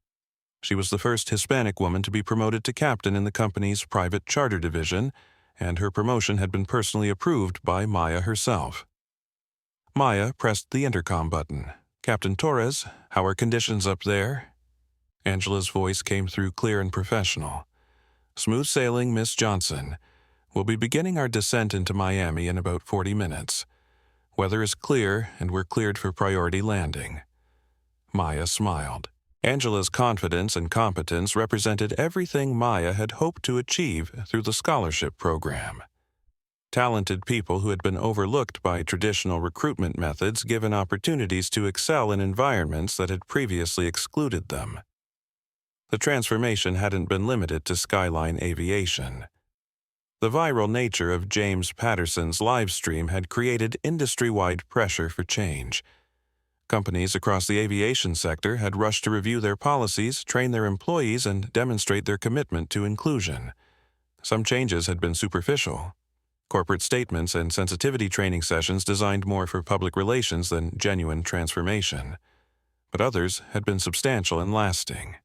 She was the first Hispanic woman to be promoted to captain in the company's private charter division, and her promotion had been personally approved by Maya herself. Maya pressed the intercom button. "Captain Torres, how are conditions up there?" Angela's voice came through clear and professional. "Smooth sailing, Miss Johnson. We'll be beginning our descent into Miami in about 40 minutes. Weather is clear, and we're cleared for priority landing." Maya smiled. Angela's confidence and competence represented everything Maya had hoped to achieve through the scholarship program. Talented people who had been overlooked by traditional recruitment methods given opportunities to excel in environments that had previously excluded them. The transformation hadn't been limited to skyline aviation. The viral nature of James Patterson's live stream had created industry-wide pressure for change. Companies across the aviation sector had rushed to review their policies, train their employees, and demonstrate their commitment to inclusion. Some changes had been superficial. Corporate statements and sensitivity training sessions designed more for public relations than genuine transformation. But others had been substantial and lasting.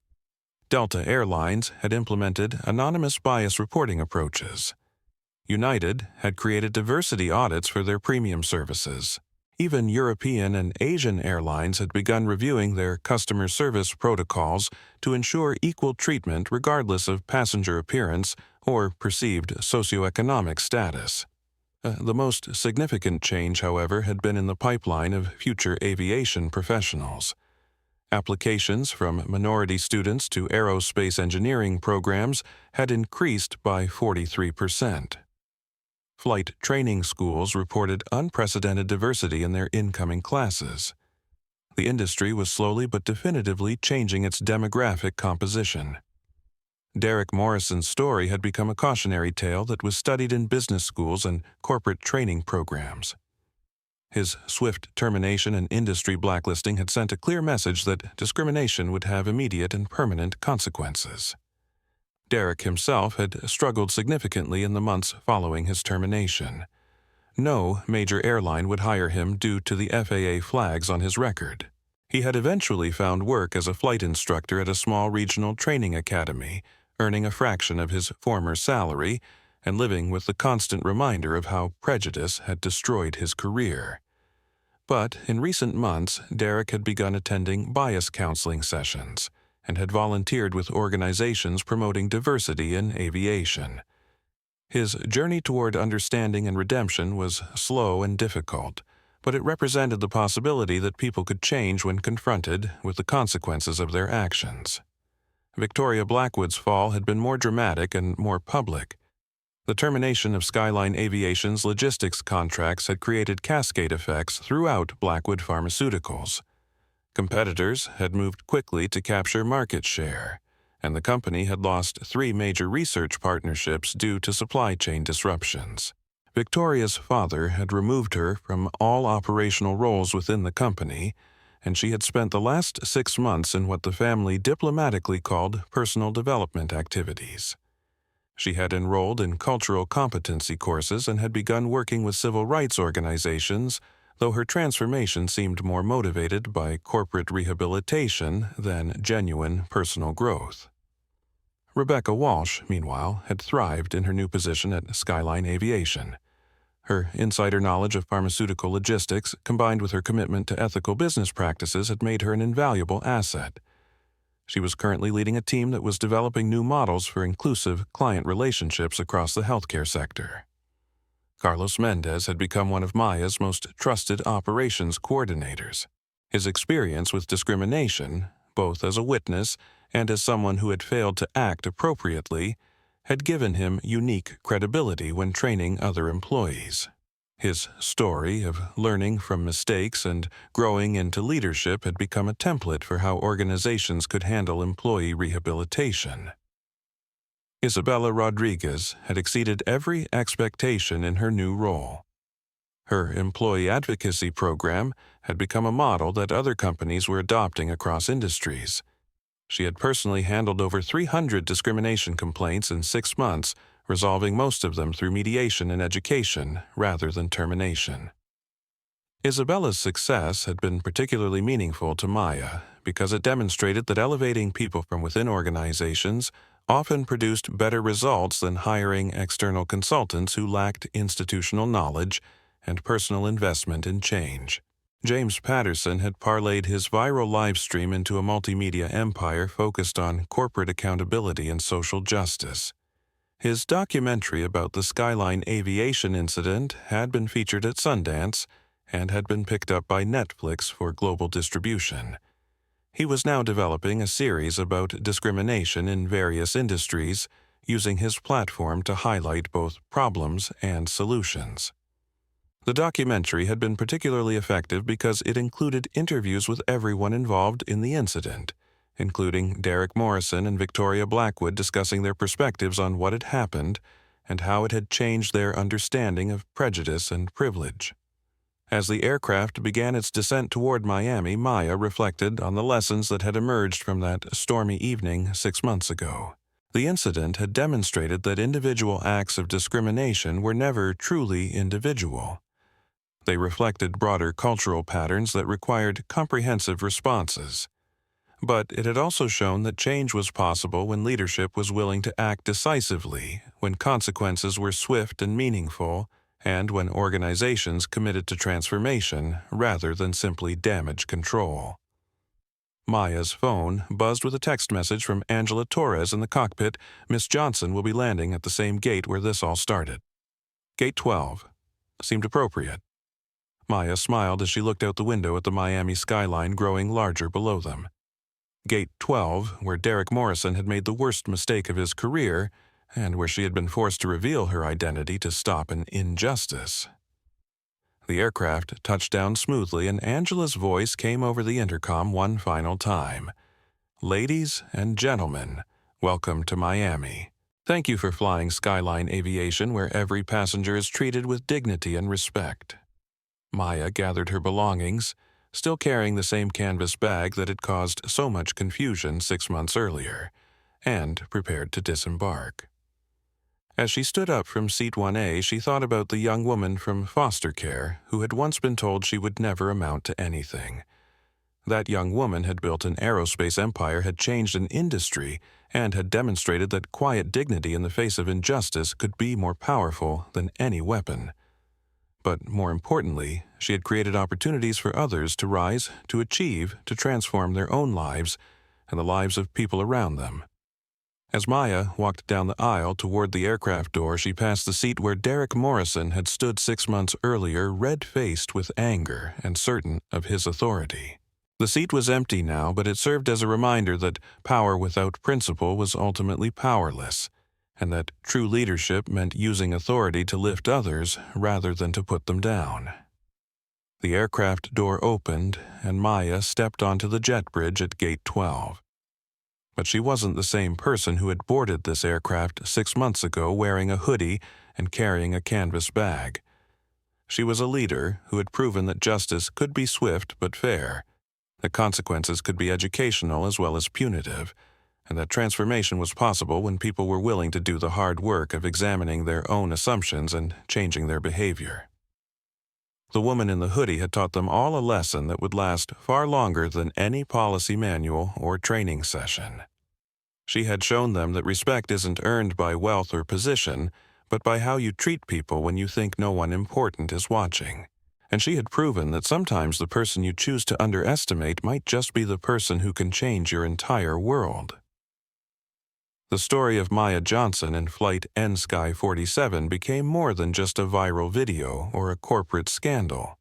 Delta Airlines had implemented anonymous bias reporting approaches. United had created diversity audits for their premium services. Even European and Asian airlines had begun reviewing their customer service protocols to ensure equal treatment regardless of passenger appearance or perceived socioeconomic status. The most significant change, however, had been in the pipeline of future aviation professionals. Applications from minority students to aerospace engineering programs had increased by 43%. Flight training schools reported unprecedented diversity in their incoming classes. The industry was slowly but definitively changing its demographic composition. Derek Morrison's story had become a cautionary tale that was studied in business schools and corporate training programs. His swift termination and industry blacklisting had sent a clear message that discrimination would have immediate and permanent consequences. Derek himself had struggled significantly in the months following his termination. No major airline would hire him due to the FAA flags on his record. He had eventually found work as a flight instructor at a small regional training academy, earning a fraction of his former salary and living with the constant reminder of how prejudice had destroyed his career. But in recent months, Derek had begun attending bias counseling sessions and had volunteered with organizations promoting diversity in aviation. His journey toward understanding and redemption was slow and difficult, but it represented the possibility that people could change when confronted with the consequences of their actions. Victoria Blackwood's fall had been more dramatic and more public. The termination of Skyline Aviation's logistics contracts had created cascade effects throughout Blackwood Pharmaceuticals. Competitors had moved quickly to capture market share, and the company had lost 3 major research partnerships due to supply chain disruptions. Victoria's father had removed her from all operational roles within the company, and she had spent the last 6 months in what the family diplomatically called personal development activities. She had enrolled in cultural competency courses and had begun working with civil rights organizations, though her transformation seemed more motivated by corporate rehabilitation than genuine personal growth. Rebecca Walsh, meanwhile, had thrived in her new position at Skyline Aviation. Her insider knowledge of pharmaceutical logistics, combined with her commitment to ethical business practices, had made her an invaluable asset. She was currently leading a team that was developing new models for inclusive client relationships across the healthcare sector. Carlos Mendez had become one of Maya's most trusted operations coordinators. His experience with discrimination, both as a witness and as someone who had failed to act appropriately, had given him unique credibility when training other employees. His story of learning from mistakes and growing into leadership had become a template for how organizations could handle employee rehabilitation. Isabella Rodriguez had exceeded every expectation in her new role. Her employee advocacy program had become a model that other companies were adopting across industries. She had personally handled over 300 discrimination complaints in 6 months, resolving most of them through mediation and education rather than termination. Isabella's success had been particularly meaningful to Maya because it demonstrated that elevating people from within organizations often produced better results than hiring external consultants who lacked institutional knowledge and personal investment in change. James Patterson had parlayed his viral live stream into a multimedia empire focused on corporate accountability and social justice. His documentary about the Skyline aviation incident had been featured at Sundance and had been picked up by Netflix for global distribution. He was now developing a series about discrimination in various industries, using his platform to highlight both problems and solutions. The documentary had been particularly effective because it included interviews with everyone involved in the incident, including Derek Morrison and Victoria Blackwood discussing their perspectives on what had happened and how it had changed their understanding of prejudice and privilege. As the aircraft began its descent toward Miami, Maya reflected on the lessons that had emerged from that stormy evening 6 months ago. The incident had demonstrated that individual acts of discrimination were never truly individual. They reflected broader cultural patterns that required comprehensive responses. But it had also shown that change was possible when leadership was willing to act decisively, when consequences were swift and meaningful, and when organizations committed to transformation rather than simply damage control. Maya's phone buzzed with a text message from Angela Torres in the cockpit. Miss Johnson will be landing at the same gate where this all started. Gate 12. Seemed appropriate. Maya smiled as she looked out the window at the Miami skyline growing larger below them. Gate 12, where Derek Morrison had made the worst mistake of his career, and where she had been forced to reveal her identity to stop an injustice. The aircraft touched down smoothly, and Angela's voice came over the intercom one final time. "Ladies and gentlemen, welcome to Miami. Thank you for flying Skyline Aviation, where every passenger is treated with dignity and respect." Maya gathered her belongings, still carrying the same canvas bag that had caused so much confusion 6 months earlier, and prepared to disembark. As she stood up from seat 1A, she thought about the young woman from foster care who had once been told she would never amount to anything. That young woman had built an aerospace empire, had changed an industry, and had demonstrated that quiet dignity in the face of injustice could be more powerful than any weapon. But more importantly, she had created opportunities for others to rise, to achieve, to transform their own lives and the lives of people around them. As Maya walked down the aisle toward the aircraft door, she passed the seat where Derek Morrison had stood 6 months earlier, red-faced with anger and certain of his authority. The seat was empty now, but it served as a reminder that power without principle was ultimately powerless, and that true leadership meant using authority to lift others rather than to put them down. The aircraft door opened, and Maya stepped onto the jet bridge at Gate 12. But she wasn't the same person who had boarded this aircraft 6 months ago wearing a hoodie and carrying a canvas bag. She was a leader who had proven that justice could be swift but fair, that consequences could be educational as well as punitive, and that transformation was possible when people were willing to do the hard work of examining their own assumptions and changing their behavior. The woman in the hoodie had taught them all a lesson that would last far longer than any policy manual or training session. She had shown them that respect isn't earned by wealth or position, but by how you treat people when you think no one important is watching. And she had proven that sometimes the person you choose to underestimate might just be the person who can change your entire world. The story of Maya Johnson in Flight N-Sky 47 became more than just a viral video or a corporate scandal.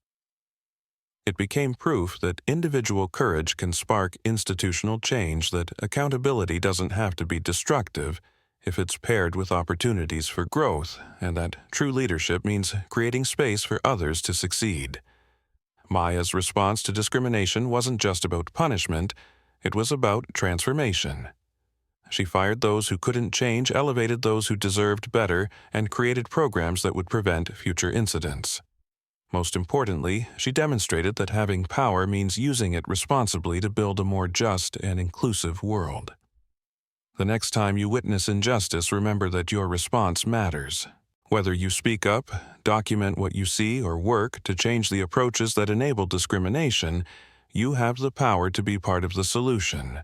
It became proof that individual courage can spark institutional change, that accountability doesn't have to be destructive if it's paired with opportunities for growth, and that true leadership means creating space for others to succeed. Maya's response to discrimination wasn't just about punishment, it was about transformation. She fired those who couldn't change, elevated those who deserved better, and created programs that would prevent future incidents. Most importantly, she demonstrated that having power means using it responsibly to build a more just and inclusive world. The next time you witness injustice, remember that your response matters. Whether you speak up, document what you see, or work to change the approaches that enable discrimination, you have the power to be part of the solution.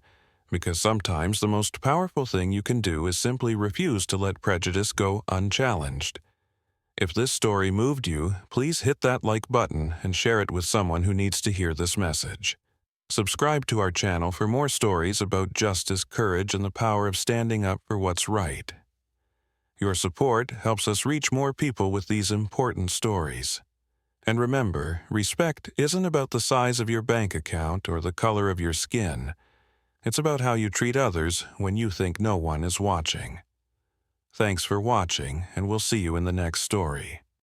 Because sometimes the most powerful thing you can do is simply refuse to let prejudice go unchallenged. If this story moved you, please hit that like button and share it with someone who needs to hear this message. Subscribe to our channel for more stories about justice, courage, and the power of standing up for what's right. Your support helps us reach more people with these important stories. And remember, respect isn't about the size of your bank account or the color of your skin. It's about how you treat others when you think no one is watching. Thanks for watching, and we'll see you in the next story.